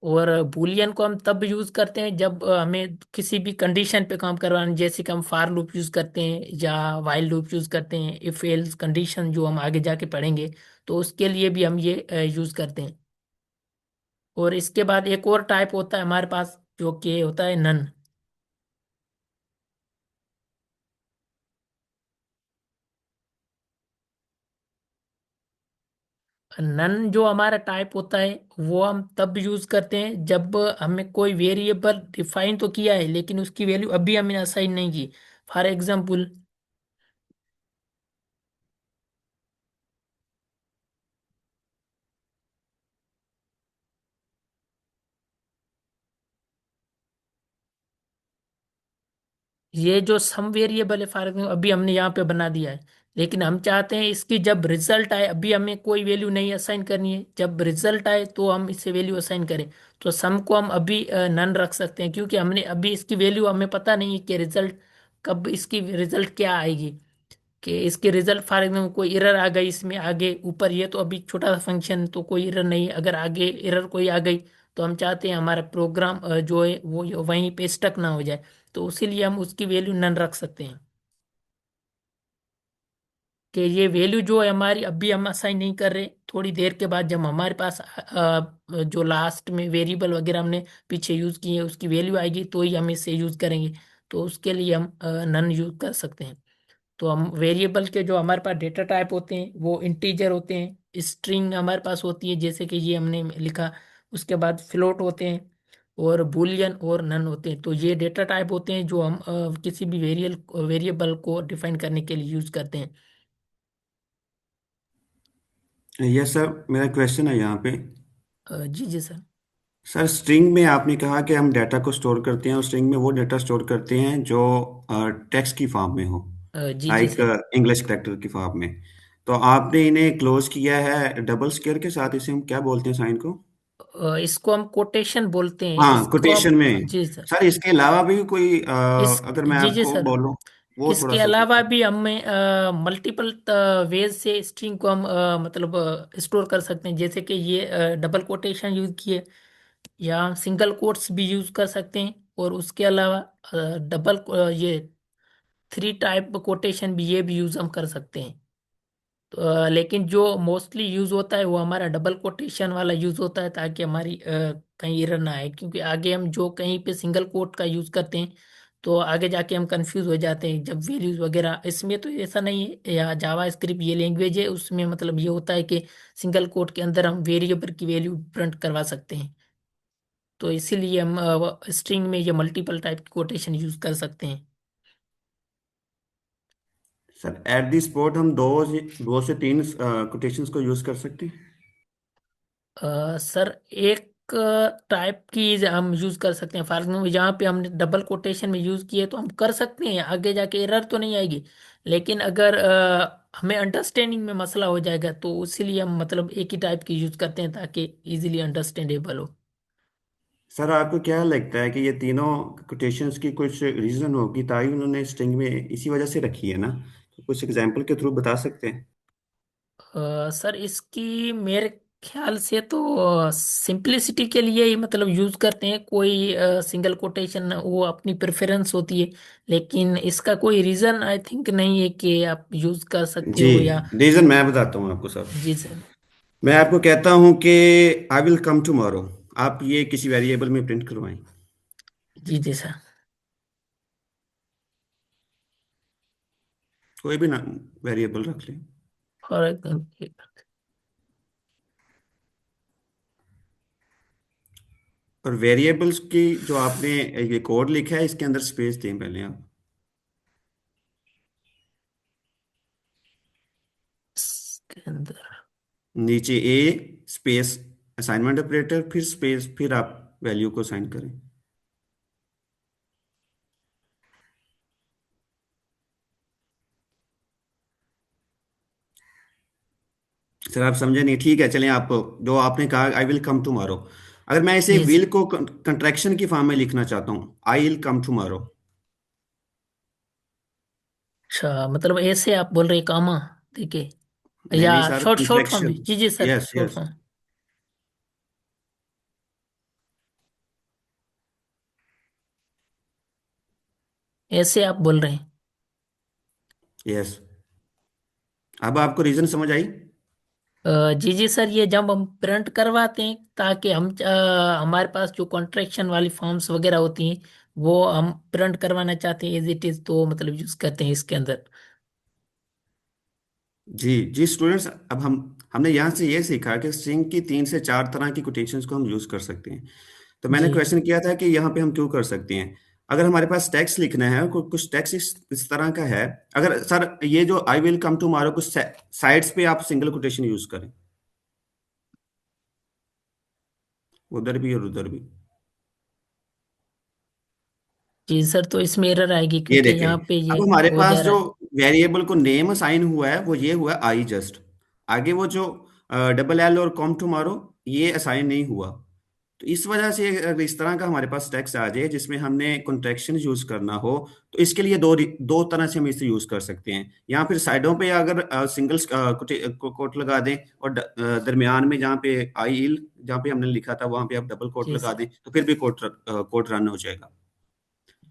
और बुलियन को हम तब यूज करते हैं जब हमें किसी भी कंडीशन पे काम करवाना, जैसे कि हम फार लूप यूज करते हैं या वाइल लूप यूज करते हैं, इफ एल्स कंडीशन जो हम आगे जाके पढ़ेंगे तो उसके लिए भी हम ये यूज करते हैं। और इसके बाद एक और टाइप होता है हमारे पास जो कि होता है नन। नन जो हमारा टाइप होता है वो हम तब यूज करते हैं जब हमें कोई वेरिएबल डिफाइन तो किया है लेकिन उसकी वैल्यू अभी हमने असाइन नहीं की। फॉर एग्जाम्पल ये जो सम वेरिएबल है फॉर एग्जाम्पल अभी हमने यहाँ पे बना दिया है, लेकिन हम चाहते हैं इसकी जब रिजल्ट आए, अभी हमें कोई वैल्यू नहीं असाइन करनी है, जब रिजल्ट आए तो हम इसे वैल्यू असाइन करें। तो सम को हम अभी नन रख सकते हैं क्योंकि हमने अभी इसकी वैल्यू हमें पता नहीं है कि रिजल्ट कब इसकी रिजल्ट क्या आएगी। कि इसके रिजल्ट फॉर एग्जाम्पल कोई एरर आ गई इसमें आगे ऊपर, ये तो अभी छोटा सा फंक्शन तो कोई एरर नहीं है, अगर आगे एरर कोई आ गई तो हम चाहते हैं हमारा प्रोग्राम जो है वो वहीं पे स्टक ना हो जाए, तो उसीलिए हम उसकी वैल्यू नन रख सकते हैं। कि ये वैल्यू जो है हमारी अभी हम असाइन नहीं कर रहे, थोड़ी देर के बाद जब हमारे पास जो लास्ट में वेरिएबल वगैरह हमने पीछे यूज किए हैं उसकी वैल्यू आएगी तो ही हम इसे यूज करेंगे। तो उसके लिए हम नन यूज कर सकते हैं। तो हम वेरिएबल के जो हमारे पास डेटा टाइप होते हैं वो इंटीजर होते हैं, स्ट्रिंग हमारे पास होती है जैसे कि ये हमने लिखा, उसके बाद फ्लोट होते हैं और बुलियन और नन होते हैं। तो ये डेटा टाइप होते हैं जो हम किसी भी वेरिएबल को डिफाइन करने के लिए यूज करते हैं। यस सर, मेरा क्वेश्चन है यहाँ पे। जी जी सर। सर स्ट्रिंग में आपने कहा कि हम डाटा को स्टोर करते हैं और स्ट्रिंग में वो डाटा स्टोर करते हैं जो टेक्स्ट की फॉर्म में हो, जी जी लाइक सर। इंग्लिश कैरेक्टर की फॉर्म में। तो आपने इन्हें क्लोज किया है डबल स्क्वायर के साथ, इसे हम क्या बोलते हैं साइन को? इसको हम कोटेशन बोलते हैं, हाँ, इसको कोटेशन हम। में। जी सर। सर इसके अलावा भी कोई इस अगर मैं जी जी आपको सर, बोलूं, वो थोड़ा इसके सा अलावा पूछूं। भी हमें मल्टीपल वेज से स्ट्रिंग को हम मतलब स्टोर कर सकते हैं, जैसे कि ये डबल कोटेशन यूज किए या सिंगल कोट्स भी यूज कर सकते हैं, और उसके अलावा डबल ये थ्री टाइप कोटेशन भी, ये भी यूज हम कर सकते हैं। तो लेकिन जो मोस्टली यूज होता है वो हमारा डबल कोटेशन वाला यूज होता है, ताकि हमारी कहीं एरर ना आए, क्योंकि आगे हम जो कहीं पे सिंगल कोट का यूज करते हैं तो आगे जाके हम कंफ्यूज हो जाते हैं जब वैल्यूज वगैरह। इसमें तो ऐसा नहीं है, या जावा स्क्रिप्ट ये लैंग्वेज है उसमें मतलब ये होता है कि सिंगल कोट के अंदर हम वेरिएबल की वैल्यू प्रिंट करवा सकते हैं। तो इसीलिए हम स्ट्रिंग में ये मल्टीपल टाइप की कोटेशन यूज कर सकते हैं। सर एट दी स्पॉट हम दो से तीन कोटेशंस को यूज कर सकते हैं? सर एक टाइप की हम यूज कर सकते हैं, फॉर एग्जाम्पल जहाँ पे हमने डबल कोटेशन में यूज किए तो हम कर सकते हैं, आगे जाके एरर तो नहीं आएगी। लेकिन अगर हमें अंडरस्टैंडिंग में मसला हो जाएगा तो इसीलिए हम मतलब एक ही टाइप की यूज करते हैं ताकि इजीली अंडरस्टैंडेबल हो। सर आपको क्या लगता है कि ये तीनों कोटेशंस की कुछ रीजन होगी ताकि उन्होंने स्ट्रिंग में इसी वजह से रखी है ना? तो कुछ एग्जांपल के थ्रू बता सकते हैं? सर इसकी मेरे ख्याल से तो सिंपलिसिटी के लिए ही मतलब यूज करते हैं, कोई सिंगल कोटेशन वो अपनी प्रेफरेंस होती है। लेकिन इसका कोई रीजन आई थिंक नहीं है कि आप यूज कर सकते जी, हो या। रीजन मैं बताता हूँ आपको सर। जी सर। मैं आपको कहता हूँ कि आई विल कम टुमारो, आप ये किसी वेरिएबल में प्रिंट करवाएं। जी जी सर। कोई भी ना वेरिएबल रख लें। For example. और वेरिएबल्स की जो आपने ये कोड लिखा है इसके अंदर स्पेस दें पहले आप। इसके अंदर। नीचे ए स्पेस असाइनमेंट ऑपरेटर, फिर स्पेस, फिर आप वैल्यू को असाइन करें। सर आप समझे नहीं, ठीक है चलें, आप जो आपने कहा आई विल कम टुमारो, अगर मैं इसे जी विल सर। को कंट्रैक्शन की फॉर्म में लिखना चाहता हूँ, आई विल कम टुमारो। अच्छा, मतलब ऐसे आप बोल रहे कामा देखिए, नहीं या नहीं sir, short short form contraction. में। जी जी sir, yes short yes. Form. ऐसे आप बोल रहे हैं। यस, अब आपको रीजन समझ आई? जी जी सर, ये जब हम प्रिंट करवाते हैं ताकि हम हमारे पास जो कॉन्ट्रैक्शन वाली फॉर्म्स वगैरह होती हैं वो हम प्रिंट करवाना चाहते हैं एज इट इज, तो मतलब यूज करते हैं इसके अंदर। जी जी स्टूडेंट्स, अब हमने यहाँ से ये सीखा कि स्ट्रिंग की 3 से 4 तरह की कोटेशंस को हम यूज कर सकते हैं। तो मैंने जी क्वेश्चन किया था कि यहाँ पे हम क्यों कर सकते हैं। अगर हमारे पास टेक्स्ट लिखना है, कुछ टेक्स्ट इस तरह का है, अगर सर ये जो आई विल कम टुमारो कुछ साइड्स पे आप सिंगल कोटेशन यूज करें, उधर भी और उधर भी। जी सर, तो इसमें एरर आएगी ये क्योंकि देखें, यहाँ पे ये अब हमारे हो पास जा रहा जो है। वेरिएबल को नेम असाइन हुआ है वो ये हुआ आई जस्ट, आगे वो जो डबल एल और कॉम टुमारो ये असाइन नहीं हुआ। तो इस वजह से अगर इस तरह का हमारे पास टेक्स्ट आ जाए जिसमें हमने कॉन्ट्रैक्शन यूज करना हो, तो इसके लिए दो तरह से हम इसे यूज कर सकते हैं। या फिर साइडों पे अगर सिंगल कोट लगा दें, और दरमियान में जहाँ पे आई इल जहाँ पे हमने लिखा था वहां पे आप डबल कोट जी लगा सर। दें, तो फिर भी कोट रन हो जाएगा।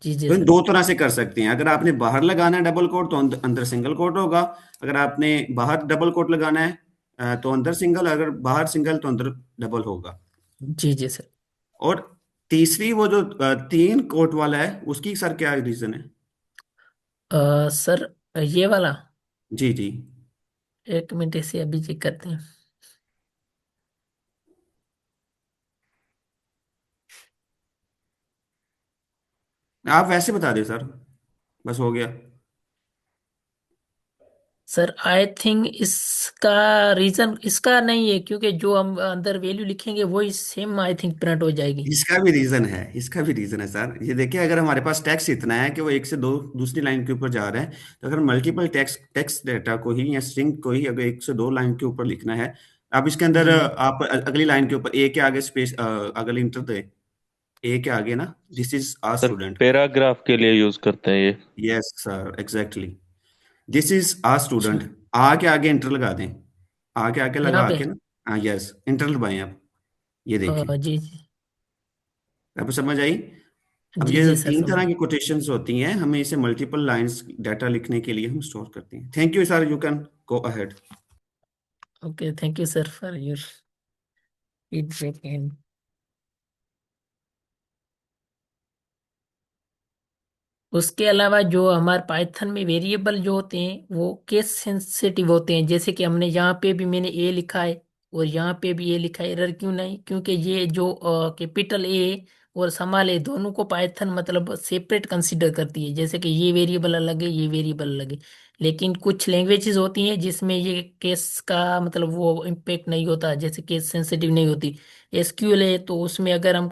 जी जी तो इन सर। दो तरह से कर सकते हैं। अगर आपने बाहर लगाना है डबल कोट तो अंदर सिंगल कोट होगा। अगर आपने बाहर डबल कोट लगाना है तो अंदर सिंगल, अगर बाहर सिंगल तो अंदर डबल होगा। जी जी सर। और तीसरी वो जो तीन कोट वाला है उसकी सर क्या रीजन है? सर ये वाला, जी जी। एक मिनट इसे अभी चेक करते हैं। आप वैसे बता दें सर, बस हो गया। सर आई थिंक इसका रीजन इसका नहीं है, क्योंकि जो हम अंदर वैल्यू लिखेंगे वही सेम आई थिंक प्रिंट हो जाएगी। इसका भी रीजन है, इसका भी रीजन है सर। ये देखिए, अगर हमारे पास टेक्स्ट इतना है कि वो एक से दो दूसरी लाइन के ऊपर जा रहे हैं, तो अगर मल्टीपल टेक्स्ट टेक्स्ट डेटा को ही या स्ट्रिंग को ही अगर एक से दो लाइन के ऊपर लिखना है, आप इसके अंदर जी आप अगली लाइन के ऊपर ए के आगे स्पेस अगले इंटर दे, ए के आगे ना, this is a sir student. Paragraph के लिए यूज करते हैं ये। Yes sir, exactly. This is a अच्छा। स्टूडेंट, आ के आगे इंटर लगा दें, आ के आगे यहाँ लगा पे के ना। हाँ यस, इंटर दबाएं आप। ये देखिए, जी जी। आपको समझ आई? अब जी ये जी सर तीन समझ। तरह की कोटेशंस होती हैं, हमें इसे मल्टीपल लाइंस डाटा लिखने के लिए हम स्टोर करते हैं। Thank you sir, you can go ahead. Okay, thank you sir for your feedback and उसके अलावा जो हमारे पाइथन में वेरिएबल जो होते हैं वो केस सेंसिटिव होते हैं। जैसे कि हमने यहाँ पे भी मैंने ए लिखा है और यहाँ पे भी ए लिखा है, एरर क्यों नहीं? क्योंकि ये जो कैपिटल ए और स्मॉल ए दोनों को पाइथन मतलब सेपरेट कंसीडर करती है। जैसे कि ये वेरिएबल अलग है, ये वेरिएबल अलग है। लेकिन कुछ लैंग्वेजेस होती हैं जिसमें ये केस का मतलब वो इम्पेक्ट नहीं होता, जैसे केस सेंसिटिव नहीं होती। एसक्यूएल है तो उसमें अगर हम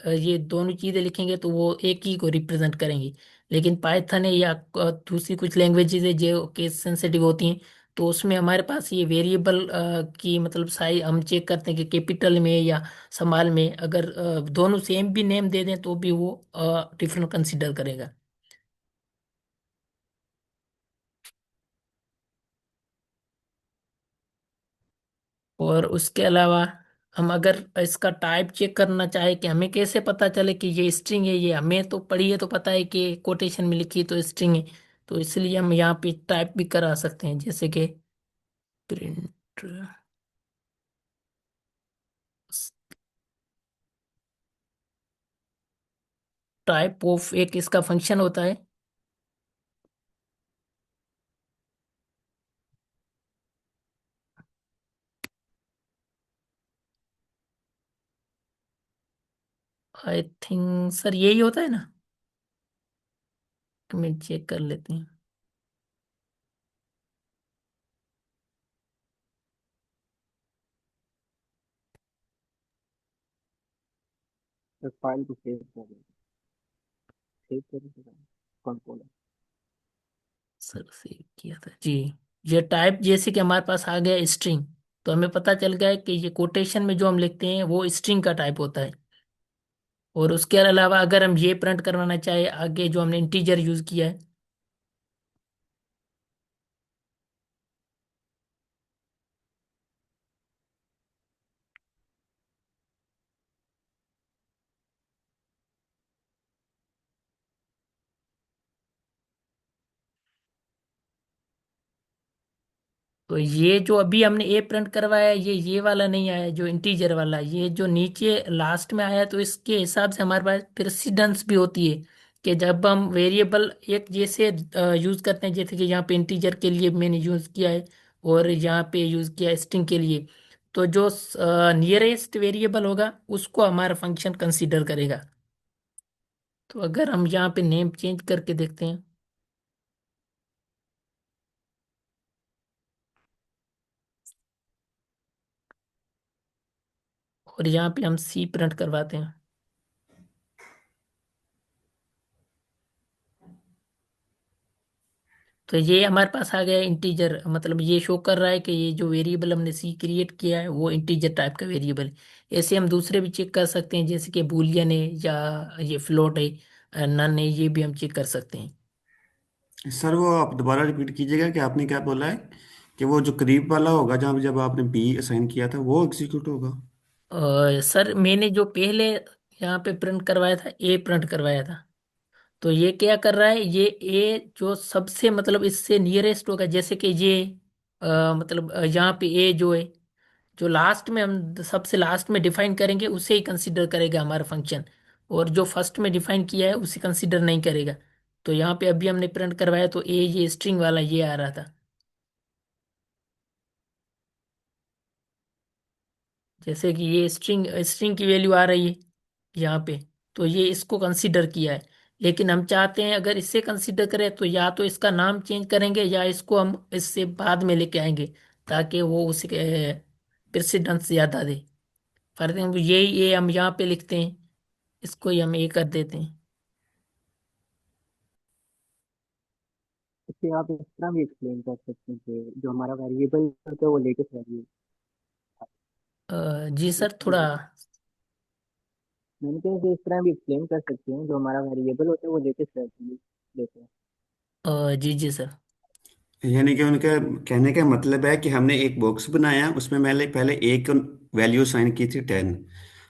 ये दोनों चीजें लिखेंगे तो वो एक ही को रिप्रेजेंट करेंगे। लेकिन पाइथन है या दूसरी कुछ लैंग्वेजेस है जो केस सेंसिटिव होती हैं, तो उसमें हमारे पास ये वेरिएबल की मतलब साइज हम चेक करते हैं कि कैपिटल में या स्मॉल में। अगर दोनों सेम भी नेम दे दें तो भी वो डिफरेंट कंसीडर करेगा। और उसके अलावा हम अगर इसका टाइप चेक करना चाहे कि हमें कैसे पता चले कि ये स्ट्रिंग है, ये हमें तो पढ़ी है तो पता है कि कोटेशन में लिखी तो स्ट्रिंग है, तो इसलिए हम यहाँ पे टाइप भी करा सकते हैं। जैसे कि प्रिंट टाइप ऑफ एक इसका फंक्शन होता है। आई थिंक सर यही होता है ना, एक मिनट चेक कर लेते हैं। फाइल को सेव कर सेव करें कंट्रोल। सर सेव किया था जी। ये टाइप जैसे कि हमारे पास आ गया स्ट्रिंग, तो हमें पता चल गया है कि ये कोटेशन में जो हम लिखते हैं वो स्ट्रिंग का टाइप होता है। और उसके अलावा अगर हम ये प्रिंट करवाना चाहे आगे जो हमने इंटीजर यूज किया है, तो ये जो अभी हमने ए प्रिंट करवाया है, ये वाला नहीं आया जो इंटीजर वाला, ये जो नीचे लास्ट में आया। तो इसके हिसाब से हमारे पास प्रेसिडेंस भी होती है कि जब हम वेरिएबल एक जैसे यूज करते हैं, जैसे कि यहाँ पे इंटीजर के लिए मैंने यूज किया है और यहाँ पे यूज किया स्ट्रिंग के लिए, तो जो नियरेस्ट वेरिएबल होगा उसको हमारा फंक्शन कंसीडर करेगा। तो अगर हम यहाँ पे नेम चेंज करके देखते हैं और यहाँ पे हम सी प्रिंट करवाते हैं, तो ये हमारे पास आ गया इंटीजर। मतलब ये शो कर रहा है कि ये जो वेरिएबल हमने सी क्रिएट किया है वो इंटीजर टाइप का वेरिएबल है। ऐसे हम दूसरे भी चेक कर सकते हैं, जैसे कि बूलियन है या ये फ्लोट है, नन है, ये भी हम चेक कर सकते हैं। सर वो आप दोबारा रिपीट कीजिएगा कि आपने क्या बोला है, कि वो जो करीब वाला होगा जहाँ जब आपने बी असाइन किया था वो एग्जीक्यूट होगा? और सर मैंने जो पहले यहाँ पे प्रिंट करवाया था ए प्रिंट करवाया था, तो ये क्या कर रहा है, ये ए जो सबसे मतलब इससे नियरेस्ट होगा, जैसे कि ये मतलब यहाँ पे ए जो है, जो लास्ट में हम सबसे लास्ट में डिफाइन करेंगे उसे ही कंसीडर करेगा हमारा फंक्शन, और जो फर्स्ट में डिफाइन किया है उसे कंसीडर नहीं करेगा। तो यहाँ पे अभी हमने प्रिंट करवाया तो ए ये स्ट्रिंग वाला ये आ रहा था, जैसे कि ये स्ट्रिंग स्ट्रिंग की वैल्यू आ रही है यहाँ पे, तो ये इसको कंसीडर किया है। लेकिन हम चाहते हैं अगर इससे कंसीडर करें तो या तो इसका नाम चेंज करेंगे या इसको हम इससे बाद में लेके आएंगे, ताकि वो उसे प्रेसिडेंस ज्यादा दे। फॉर एग्जाम्पल यही ये हम यहाँ पे लिखते हैं, इसको ही हम ये कर देते हैं। इसे आप इस तरह भी एक्सप्लेन कर सकते हैं कि जो हमारा वेरिएबल होता है वो लेटेस्ट वैल्यू। जी सर थोड़ा। मैंने कहा इसे इस तरह भी एक्सप्लेन कर सकते हैं, जो हमारा वेरिएबल होता है वो लेटेस्ट वैल्यू लेते हैं। जी जी सर। यानी कि उनका कहने का मतलब है कि हमने एक बॉक्स बनाया, उसमें मैंने पहले एक वैल्यू साइन की थी 10।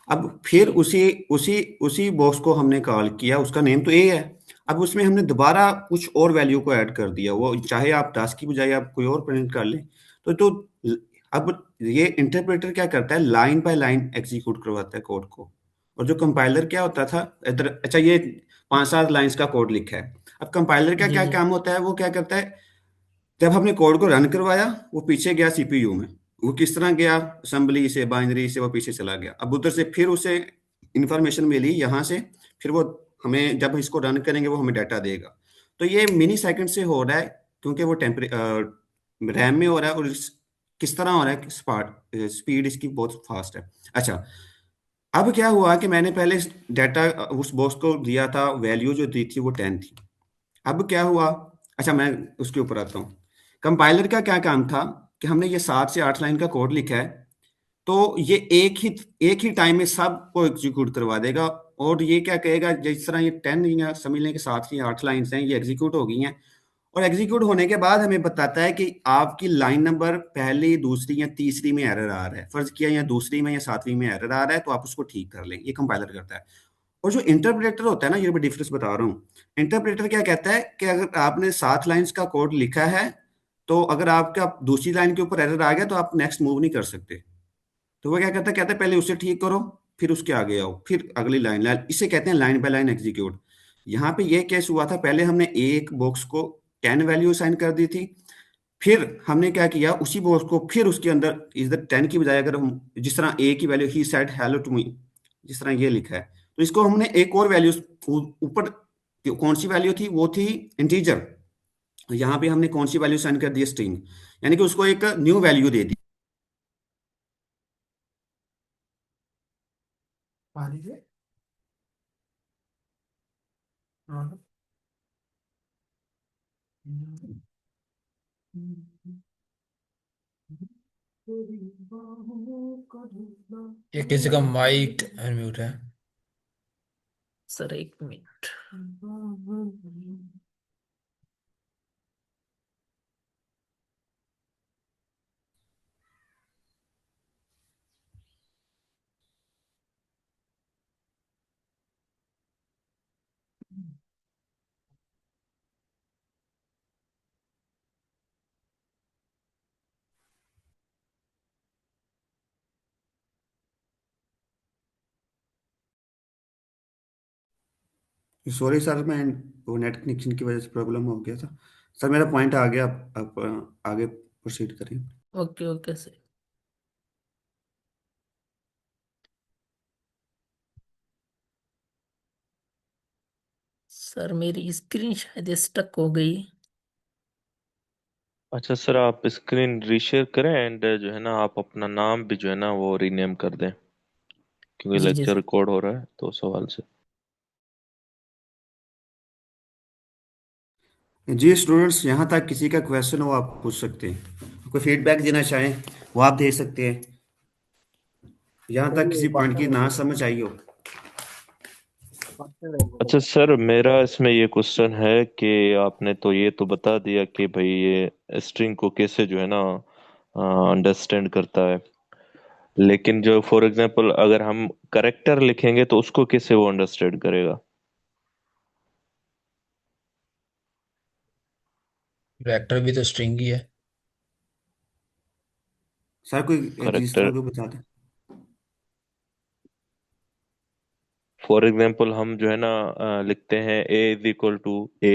अब फिर उसी उसी उसी बॉक्स को हमने कॉल किया, उसका नेम तो ए है। अब उसमें हमने दोबारा कुछ और वैल्यू को ऐड कर दिया, वो चाहे आप 10 की बजाय आप कोई और प्रिंट कर लें। तो अब ये इंटरप्रेटर क्या करता है, लाइन बाय लाइन एग्जीक्यूट करवाता है कोड को। और जो कंपाइलर क्या होता था इधर, अच्छा ये 5-7 लाइंस का कोड लिखा है। अब कंपाइलर का जी क्या जी काम होता है, वो क्या करता है, जब हमने कोड को रन करवाया वो पीछे गया सीपीयू में। वो किस तरह गया, असेंबली से बाइनरी से वो पीछे चला गया। अब उधर से फिर उसे इंफॉर्मेशन मिली यहाँ से, फिर वो हमें जब इसको रन करेंगे वो हमें डाटा देगा। तो ये मिनी सेकंड से हो रहा है, क्योंकि वो रैम में हो रहा है। और किस तरह हो रहा है, स्पीड इसकी बहुत फास्ट है। अच्छा, अब क्या हुआ कि मैंने पहले डाटा उस बॉक्स को दिया था, वैल्यू जो दी थी वो 10 थी। अब क्या हुआ, अच्छा मैं उसके ऊपर आता हूँ। कंपाइलर का क्या काम था कि हमने ये 7 से 8 लाइन का कोड लिखा है, तो ये एक ही टाइम में सबको एग्जीक्यूट करवा देगा। और ये क्या कहेगा, जिस तरह ये 10 या समझ लें कि 7 या 8 लाइन हैं, ये एग्जीक्यूट हो गई हैं। और एग्जीक्यूट होने के बाद हमें बताता है कि आपकी लाइन नंबर पहली, दूसरी या तीसरी में एरर आ रहा है। फर्ज किया या दूसरी में या 7वीं में एरर आ रहा है, तो आप उसको ठीक कर लें। ये कंपाइलर करता है। और जो इंटरप्रेटर होता है ना, ये मैं डिफरेंस बता रहा हूँ। इंटरप्रेटर क्या कहता है कि अगर आपने 7 लाइंस का कोड लिखा है, तो अगर आपका दूसरी लाइन के ऊपर एरर आ गया तो आप नेक्स्ट मूव नहीं कर सकते। तो वो क्या कहता है पहले उसे ठीक करो, फिर उसके आगे आओ, फिर अगली लाइन लाइन इसे कहते हैं लाइन बाय लाइन एग्जीक्यूट। यहाँ पे ये केस हुआ था, पहले हमने एक बॉक्स को 10 वैल्यू असाइन कर दी थी। फिर हमने क्या किया, उसी बॉक्स को फिर उसके अंदर इधर 10 की बजाय अगर हम जिस तरह ए की वैल्यू ही सेड हेलो टू मी, जिस तरह ये लिखा है, तो इसको हमने एक और वैल्यू ऊपर, कौन सी वैल्यू थी, वो थी इंटीजर। यहाँ पे हमने कौन सी वैल्यू साइन कर दी, स्ट्रिंग। यानी कि उसको एक न्यू वैल्यू दे दी। ये किसी का माइक अनम्यूट है। सर एक मिनट। सॉरी सर, मैं वो नेट कनेक्शन की वजह से प्रॉब्लम हो गया था। सर मेरा पॉइंट आ गया, आप आगे प्रोसीड करें। Okay okay sir. सर मेरी स्क्रीन शायद स्टक हो गई। अच्छा सर, आप स्क्रीन रीशेयर करें एंड जो है ना आप अपना नाम भी जो है ना वो रीनेम कर दें, क्योंकि जी जी लेक्चर सर। रिकॉर्ड हो रहा है तो सवाल से। जी स्टूडेंट्स, यहाँ तक किसी का क्वेश्चन हो आप पूछ सकते हैं, कोई फीडबैक देना चाहें वो आप दे सकते हैं, यहाँ सर तक ये किसी कौन पॉइंट सा की ना वेरिएबल समझ आई हो। कौन सा वेरिएबल अच्छा है? सर, मेरा इसमें ये क्वेश्चन है कि आपने तो ये तो बता दिया कि भाई ये स्ट्रिंग को कैसे जो है ना अंडरस्टैंड करता है, लेकिन जो फॉर एग्जांपल अगर हम करेक्टर लिखेंगे तो उसको कैसे वो अंडरस्टैंड करेगा? वेक्टर भी तो स्ट्रिंग ही है। सर कोई जिस करेक्टर, तरह को बता दें। फॉर एग्जाम्पल हम जो है ना लिखते हैं A = A।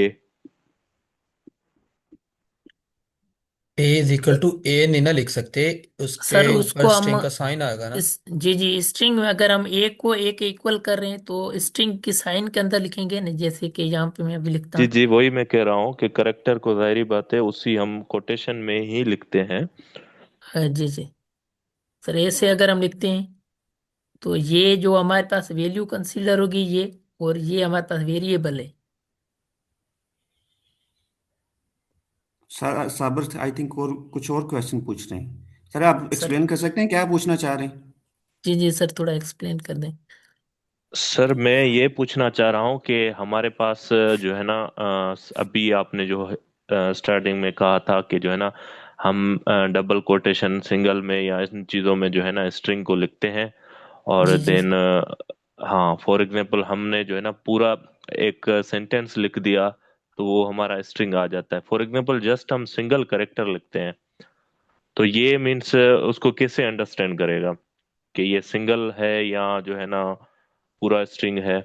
A is equal to A नहीं ना लिख सकते, उसके सर उसको ऊपर हम स्ट्रिंग का साइन आएगा ना। इस जी जी स्ट्रिंग में अगर हम ए को ए के इक्वल कर रहे हैं तो स्ट्रिंग की साइन के अंदर लिखेंगे ना, जैसे कि यहाँ पे मैं अभी लिखता जी हूँ। जी, वही मैं कह रहा हूँ कि करेक्टर को जाहिर बात है उसी हम कोटेशन में ही लिखते हैं। जी जी सर, ऐसे अगर हम लिखते हैं तो ये जो हमारे पास वैल्यू कंसीडर होगी ये, और ये हमारे पास वेरिएबल है। सर साबर आई थिंक और कुछ और क्वेश्चन पूछ रहे हैं। सर आप सर एक्सप्लेन कर सकते हैं क्या पूछना चाह रहे हैं? जी जी सर, थोड़ा एक्सप्लेन कर दें। सर मैं ये पूछना चाह रहा हूँ कि हमारे पास जो है ना अभी आपने जो स्टार्टिंग में कहा था कि जो है ना हम डबल कोटेशन सिंगल में या इन चीज़ों में जो है ना स्ट्रिंग को लिखते हैं। और जी जी देन हाँ, फॉर एग्जांपल हमने जो है ना पूरा एक सेंटेंस लिख दिया तो वो हमारा स्ट्रिंग आ जाता है। फॉर एग्जांपल जस्ट हम सिंगल करेक्टर लिखते हैं तो ये मीन्स उसको कैसे अंडरस्टैंड करेगा कि ये सिंगल है या जो है ना पूरा स्ट्रिंग है।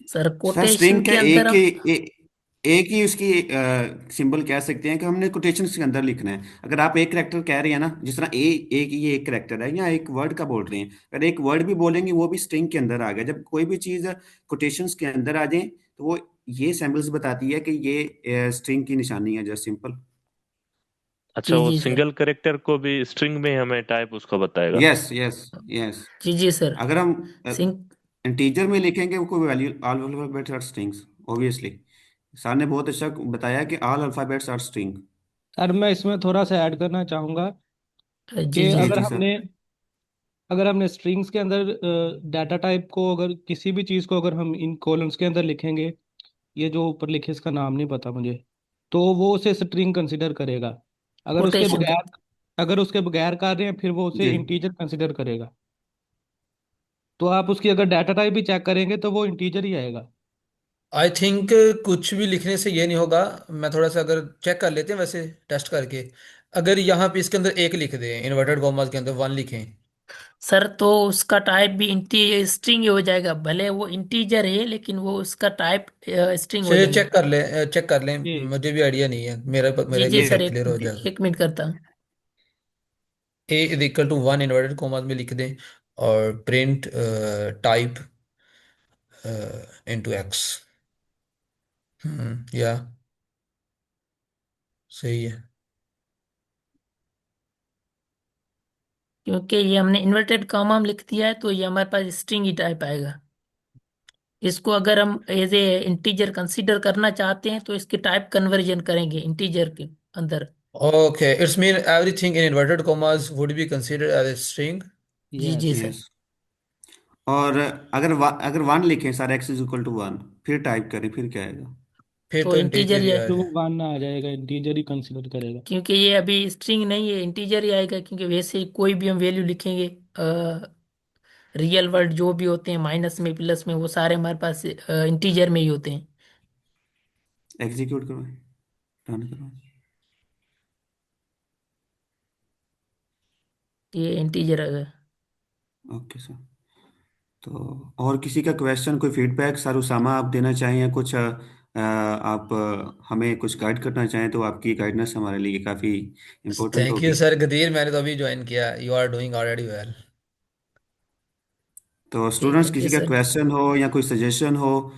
सर, सर कोटेशन स्ट्रिंग का के अंदर हम एक ही उसकी सिंबल कह सकते हैं कि हमने कोटेशन के अंदर लिखना है। अगर आप एक करेक्टर कह रहे हैं ना, जिस तरह एक ये एक करेक्टर है या एक वर्ड का बोल रहे हैं, अगर एक वर्ड भी बोलेंगे वो भी स्ट्रिंग के अंदर आ गया। जब कोई भी चीज कोटेशंस के अंदर आ जाए तो वो ये सिंबल्स बताती है कि ये स्ट्रिंग की निशानी है, जस्ट सिंपल। अच्छा, जी वो जी सर। सिंगल करेक्टर को भी स्ट्रिंग में हमें टाइप उसका बताएगा। Yes yes yes. जी जी सर। अगर हम सिंक इंटीजर में लिखेंगे वो कोई value, all alphabets are strings obviously. Sir ने बहुत अच्छा बताया कि all alphabets are string. Sir मैं इसमें थोड़ा सा ऐड करना चाहूंगा जी कि जी जी सर। जी सर। अगर हमने स्ट्रिंग्स के अंदर डाटा टाइप को, अगर किसी भी चीज़ को अगर हम इन कॉलम्स के अंदर लिखेंगे, ये जो ऊपर लिखे इसका नाम नहीं पता मुझे, तो वो उसे स्ट्रिंग कंसिडर करेगा। अगर उसके कोटेशन के बगैर अगर उसके बगैर कार्य हैं फिर वो उसे जी इंटीजर कंसिडर करेगा। तो आप उसकी अगर डाटा टाइप भी चेक करेंगे तो वो इंटीजर ही आएगा। आई थिंक कुछ भी लिखने से ये नहीं होगा। मैं थोड़ा सा अगर चेक कर लेते हैं वैसे, टेस्ट करके। अगर यहाँ पे इसके अंदर एक लिख दें, इन्वर्टेड कॉमास के अंदर वन लिखें। सर, तो उसका टाइप भी इंटी स्ट्रिंग हो जाएगा, भले वो इंटीजर है लेकिन वो उसका टाइप स्ट्रिंग हो चलिए जाएगा। चेक कर लें। जी मुझे भी आइडिया नहीं है, जी मेरे जी लिए सर, फिर एक क्लियर हो जाएगा। एक मिनट करता हूँ। A is equal to one inverted commas में लिख दें, और प्रिंट टाइप इनटू एक्स। या सही है। क्योंकि ये हमने इन्वर्टेड कॉमा में लिख दिया है तो ये हमारे पास स्ट्रिंग ही टाइप आएगा। इसको अगर हम एज ए इंटीजर कंसीडर करना चाहते हैं तो इसकी टाइप कन्वर्जन करेंगे इंटीजर के अंदर। Okay, it's mean everything in inverted commas would be considered as a string. जी यस। जी सर। यस। और अगर वन लिखें sir, X is equal to one, फिर टाइप करें फिर क्या आएगा? फिर तो तो इंटीजर इंटीजर ही ही फिर वो आए। वन आ जाएगा, इंटीजर ही कंसिडर करेगा। क्योंकि ये अभी स्ट्रिंग नहीं है, इंटीजर ही आएगा, क्योंकि वैसे ही कोई भी हम वैल्यू लिखेंगे रियल वर्ड जो भी होते हैं माइनस में प्लस में वो सारे हमारे पास इंटीजर में ही होते हैं। एग्जीक्यूट करो, रन करो। ये इंटीजर है। Okay sir. तो और किसी का क्वेश्चन, कोई फीडबैक सर उसामा आप देना चाहें या कुछ आप हमें कुछ गाइड करना चाहें तो आपकी गाइडेंस हमारे लिए काफ़ी इम्पोर्टेंट थैंक यू होगी। सर गदीर, मैंने तो अभी ज्वाइन किया। You are doing already well. तो स्टूडेंट्स थैंक यू किसी का सर। क्वेश्चन हो या कोई सजेशन हो,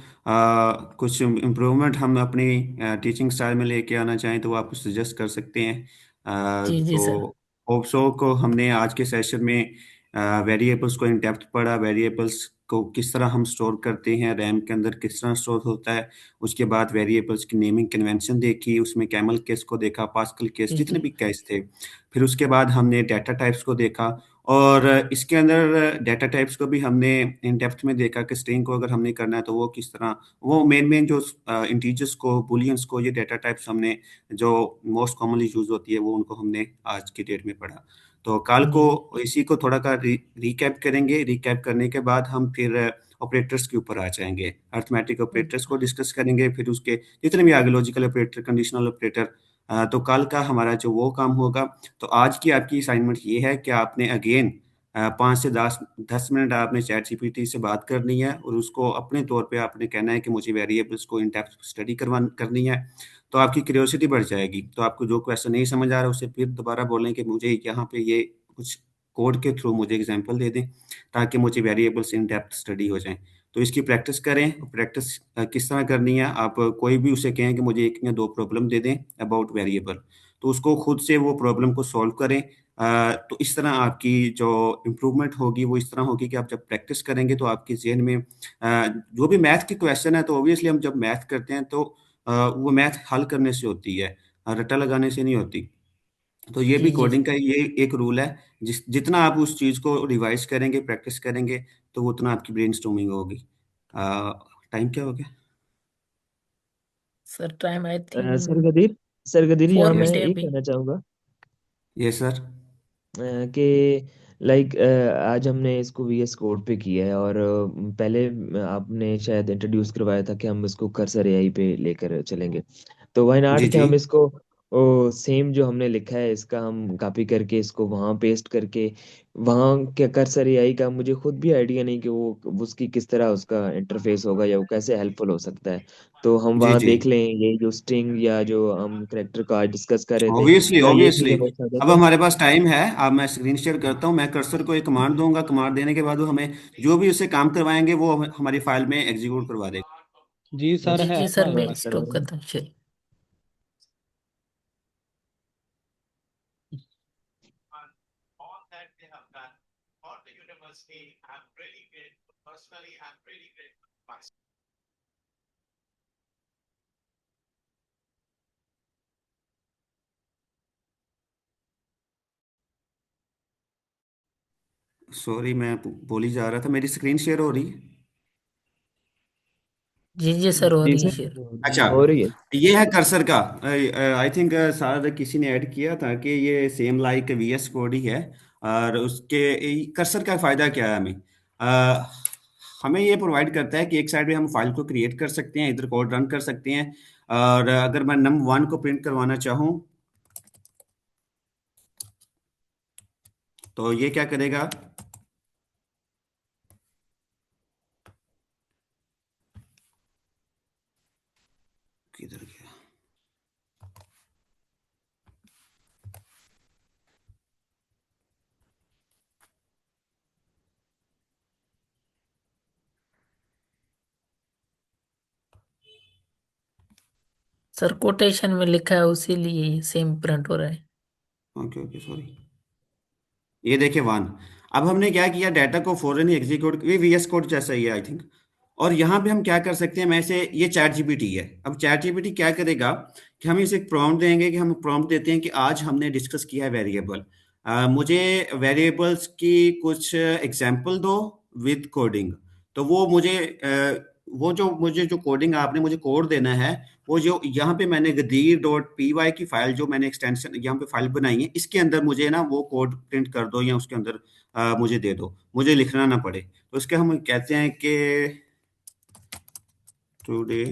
कुछ इम्प्रूवमेंट हम अपनी टीचिंग स्टाइल में लेके आना चाहें तो वो आप सजेस्ट कर सकते हैं। जी जी सर। तो होप सो को हमने आज के सेशन में वेरिएबल्स को इन डेप्थ पढ़ा, वेरिएबल्स को किस तरह हम स्टोर करते हैं, रैम के अंदर किस तरह स्टोर होता है। उसके बाद वेरिएबल्स की नेमिंग कन्वेंशन देखी, उसमें कैमल केस को देखा, पास्कल केस, जी जितने जी भी केस थे। फिर उसके बाद हमने डाटा टाइप्स को देखा, और इसके अंदर डाटा टाइप्स को भी हमने इन डेप्थ में देखा कि स्ट्रिंग को अगर हमने करना है तो वो किस तरह, वो मेन मेन जो इंटीजर्स को, बुलियंस को, ये डाटा टाइप्स हमने जो मोस्ट कॉमनली यूज होती है वो उनको हमने आज की डेट में पढ़ा। तो कल जी जी को इसी को थोड़ा का रिकैप करेंगे। रिकैप करने के बाद हम फिर ऑपरेटर्स के ऊपर आ जाएंगे, अर्थमेटिक ऑपरेटर्स को डिस्कस करेंगे, फिर उसके जितने भी आगे लॉजिकल ऑपरेटर, कंडीशनल ऑपरेटर। तो कल का हमारा जो वो काम होगा। तो आज की आपकी असाइनमेंट ये है कि आपने अगेन 5 से 10 मिनट आपने चैट जीपीटी से बात करनी है, और उसको अपने तौर पे आपने कहना है कि मुझे वेरिएबल्स को इन डेप्थ स्टडी करनी है। तो आपकी क्यूरियोसिटी बढ़ जाएगी। तो आपको जो क्वेश्चन नहीं समझ आ रहा उसे फिर दोबारा बोलें कि मुझे यहाँ पे ये कुछ कोड के थ्रू मुझे एग्जांपल दे दें, ताकि मुझे वेरिएबल्स इन डेप्थ स्टडी हो जाएं। तो इसकी प्रैक्टिस करें। प्रैक्टिस किस तरह करनी है, आप कोई भी उसे कहें कि मुझे एक या दो प्रॉब्लम दे दें अबाउट वेरिएबल, तो उसको खुद से वो प्रॉब्लम को सॉल्व करें। तो इस तरह आपकी जो इम्प्रूवमेंट होगी वो इस तरह होगी कि आप जब प्रैक्टिस करेंगे तो आपके जहन में जो भी मैथ के क्वेश्चन है, तो ऑब्वियसली हम जब मैथ करते हैं तो वो मैथ हल करने से होती है, रट्टा लगाने से नहीं होती। तो ये भी जी जी कोडिंग का ये एक रूल है। जितना आप उस चीज़ को रिवाइज करेंगे, प्रैक्टिस करेंगे, तो वो उतना आपकी ब्रेन स्टॉर्मिंग होगी। टाइम क्या हो गया? Sir, time I sir think Gadeer, sir Gadeer, यहाँ मैं 4 मिनट है ये अभी। कहना चाहूँगा ये सर। कि लाइक आज हमने इसको वीएस कोड पे किया है, और पहले आपने शायद इंट्रोड्यूस करवाया था कि हम इसको कर्सर एआई पे लेकर चलेंगे। तो वाई जी नॉट कि जी। हम इसको सेम जो हमने लिखा है इसका हम कॉपी करके इसको वहाँ पेस्ट करके वहाँ क्या कर्सर एआई का मुझे खुद भी आइडिया नहीं कि वो उसकी किस तरह उसका इंटरफेस होगा या वो कैसे हेल्पफुल हो सकता है। तो हम जी वहाँ जी। देख लें ये जो स्ट्रिंग या जो हम करेक्टर का डिस्कस कर रहे थे, ऑब्वियसली क्या ये चीज़ ऑब्वियसली। हमें साझा अब करें? हमारे पास टाइम है। अब मैं स्क्रीन शेयर करता हूँ, मैं कर्सर को एक कमांड दूंगा, कमांड देने के बाद वो हमें जो भी उससे काम करवाएंगे वो हमारी फाइल में एग्जीक्यूट करवा देगा। जी सर, जी है जी ना सर, मैं हमारे पास? स्टॉप करता हूँ, चलिए। सॉरी, मैं बोल ही जा रहा था, मेरी स्क्रीन शेयर हो रही है। जी जी सर, हो जी रही है सर, शेयर। अच्छा, हो रही है। ये है कर्सर का। आई थिंक शायद किसी ने ऐड किया था कि ये सेम लाइक वीएस कोड ही है। और उसके कर्सर का फायदा क्या है हमें? अ, हमें ये प्रोवाइड करता है कि एक साइड पे हम फाइल को क्रिएट कर सकते हैं, इधर कोड रन कर सकते हैं। और अगर मैं num1 को प्रिंट करवाना चाहूँ तो ये क्या करेगा? किधर गया? सर, कोटेशन में लिखा है, उसी लिए सेम प्रिंट हो रहा है। Okay okay, sorry. ये देखिए 1। अब हमने क्या किया, डाटा को फौरन ही एग्जीक्यूट, ये वीएस कोड जैसा ही है आई थिंक। और यहाँ पे हम क्या कर सकते हैं, मैं से ये चैट जीपीटी है। अब चैट जीपीटी क्या करेगा कि हम इसे एक प्रॉम्प्ट देंगे, कि हम प्रॉम्प्ट देते हैं कि आज हमने डिस्कस किया है वेरिएबल, मुझे वेरिएबल्स की कुछ एग्जांपल दो विद कोडिंग। तो वो मुझे वो जो मुझे जो कोडिंग आपने मुझे कोड देना है, वो जो यहाँ पे मैंने गदीर डॉट पी वाई की फाइल, जो मैंने एक्सटेंशन यहाँ पे फाइल बनाई है, इसके अंदर मुझे ना वो कोड प्रिंट कर दो, या उसके अंदर मुझे दे दो, मुझे लिखना ना पड़े। तो इसके हम कहते हैं कि टुडे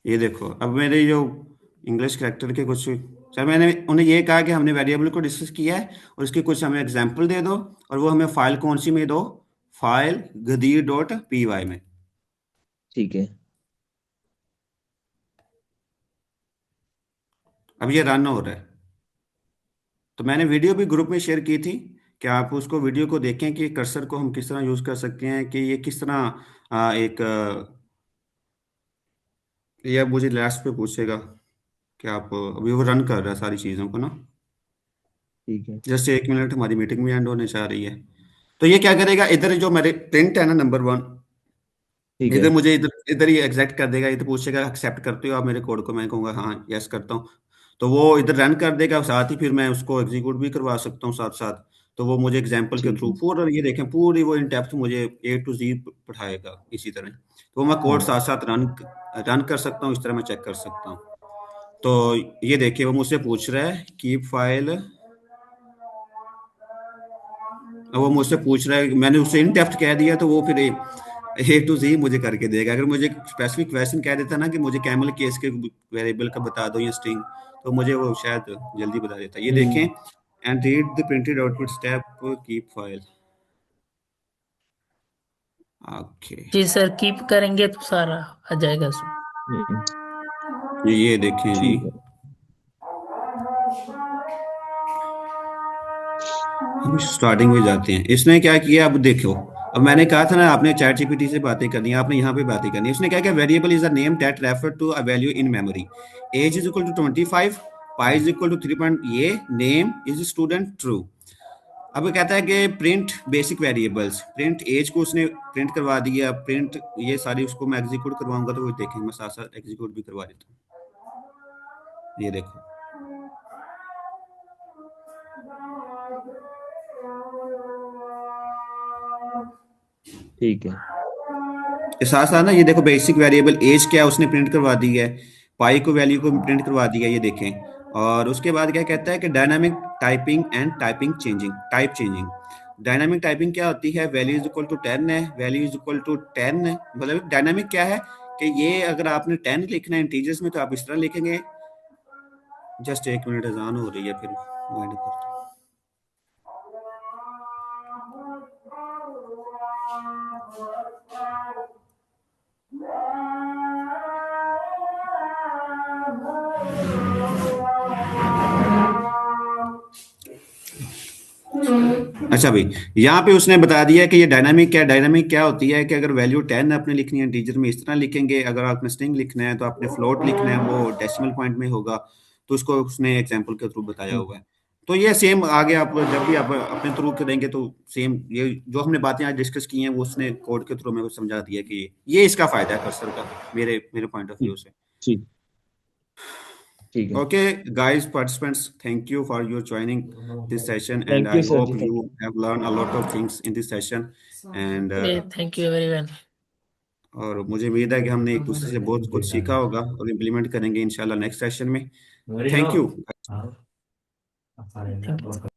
ये देखो, अब मेरे जो इंग्लिश करेक्टर के कुछ, सर मैंने उन्हें ये कहा कि हमने वेरिएबल को डिस्कस किया है और उसके कुछ हमें एग्जांपल दे दो, और वो हमें फाइल कौन सी में दो, फाइल गदीर डॉट पी वाई में। ठीक है। अब ये रन हो रहा है। तो मैंने वीडियो भी ग्रुप में शेयर की थी कि आप उसको वीडियो को देखें कि कर्सर को हम किस तरह यूज कर सकते हैं, कि ये किस तरह एक ये अब मुझे लास्ट पे पूछेगा कि आप अभी वो रन कर रहा है सारी चीज़ों को ना। ठीक है। जस्ट 1 मिनट, हमारी मीटिंग भी एंड होने जा रही है। तो ये क्या करेगा, इधर जो मेरे प्रिंट है ना, नंबर 1, ठीक है। इधर मुझे इधर इधर ही एग्जैक्ट कर देगा, इधर पूछेगा एक्सेप्ट करते हो आप मेरे कोड को, मैं कहूँगा हाँ यस करता हूँ, तो वो इधर रन कर देगा, साथ ही फिर मैं उसको एग्जीक्यूट भी करवा सकता हूँ साथ साथ। तो वो मुझे एग्जाम्पल के ठीक थ्रू है। पूरा ये देखें पूरी वो इन डेप्थ मुझे A to Z पढ़ाएगा इसी तरह। तो मैं कोड हाँ। साथ साथ रन कर सकता हूँ, इस तरह मैं चेक कर सकता हूँ। तो ये देखिए वो मुझसे पूछ रहा है कीप फाइल, वो मुझसे पूछ रहा है, मैंने उससे इन डेप्थ कह दिया तो वो फिर A to Z मुझे करके देगा। अगर मुझे स्पेसिफिक क्वेश्चन कह देता ना कि मुझे कैमल केस के वेरिएबल का बता दो या स्ट्रिंग, तो मुझे वो शायद जल्दी बता देता। ये देखें hmm. And read the printed output step keep file. Okay, जी सर, कीप करेंगे तो सारा आ जाएगा इसमें। हम्म। ये देखें जी, ठीक है। हम स्टार्टिंग में जाते हैं। इसने क्या किया अब देखो, अब मैंने कहा था ना आपने चैट जीपीटी से बातें करनी है, आपने यहाँ पे बातें करनी है। इसने क्या किया, variable is a name that refer to a value in memory, age is equal to 25, pi is equal to 3 point, ये नेम इज स्टूडेंट ट्रू। अब कहता है कि print basic variables, print age को उसने प्रिंट करवा दिया, प्रिंट ये सारी उसको मैं एग्जीक्यूट करवाऊंगा तो वो देखेंगे, मैं साथ साथ एग्जीक्यूट भी करवा देता हूँ। ये देखो ठीक है। के साथ साथ ना ये देखो बेसिक वेरिएबल एज क्या है उसने प्रिंट करवा दी है, पाई को वैल्यू को प्रिंट करवा दिया, ये देखें। और उसके बाद क्या कहता है कि dynamic typing and typing changing, type changing. Dynamic typing क्या होती है, वैल्यू इज इक्वल टू 10 है, वैल्यू इज इक्वल टू 10 है। मतलब डायनामिक क्या है कि ये अगर आपने 10 लिखना है इंटीजर्स में तो आप इस तरह लिखेंगे। जस्ट एक मिनट, अजान हो रही है फिर वाइंड अप करता हूँ। अच्छा भाई, यहाँ पे उसने बता दिया कि ये डायनामिक क्या, डायनामिक क्या होती है कि अगर वैल्यू 10 आपने लिखनी है इंटीजर में इस तरह लिखेंगे, अगर आपने स्ट्रिंग लिखना है तो आपने फ्लोट लिखना है वो डेसिमल पॉइंट में होगा। तो उसको उसने एग्जांपल के थ्रू बताया हुआ है। तो ये सेम आगे आप जब भी आप अपने थ्रू करेंगे तो सेम ये जो हमने बातें आज डिस्कस की हैं वो उसने कोड के थ्रू मेरे को समझा दिया कि ये इसका फायदा है कर्सर का, मेरे मेरे पॉइंट ऑफ व्यू ठीक। से। ठीक। ठीक है। Okay, guys, participants, thank you for your joining this session, and thank you I sir जी, hope thank you have learned a lot of things in this session. And thank you everyone. और मुझे उम्मीद है कि हमने एक दूसरे से बहुत कुछ सीखा होगा और इम्प्लीमेंट करेंगे इंशाल्लाह नेक्स्ट सेशन में। Thank you. Thank you.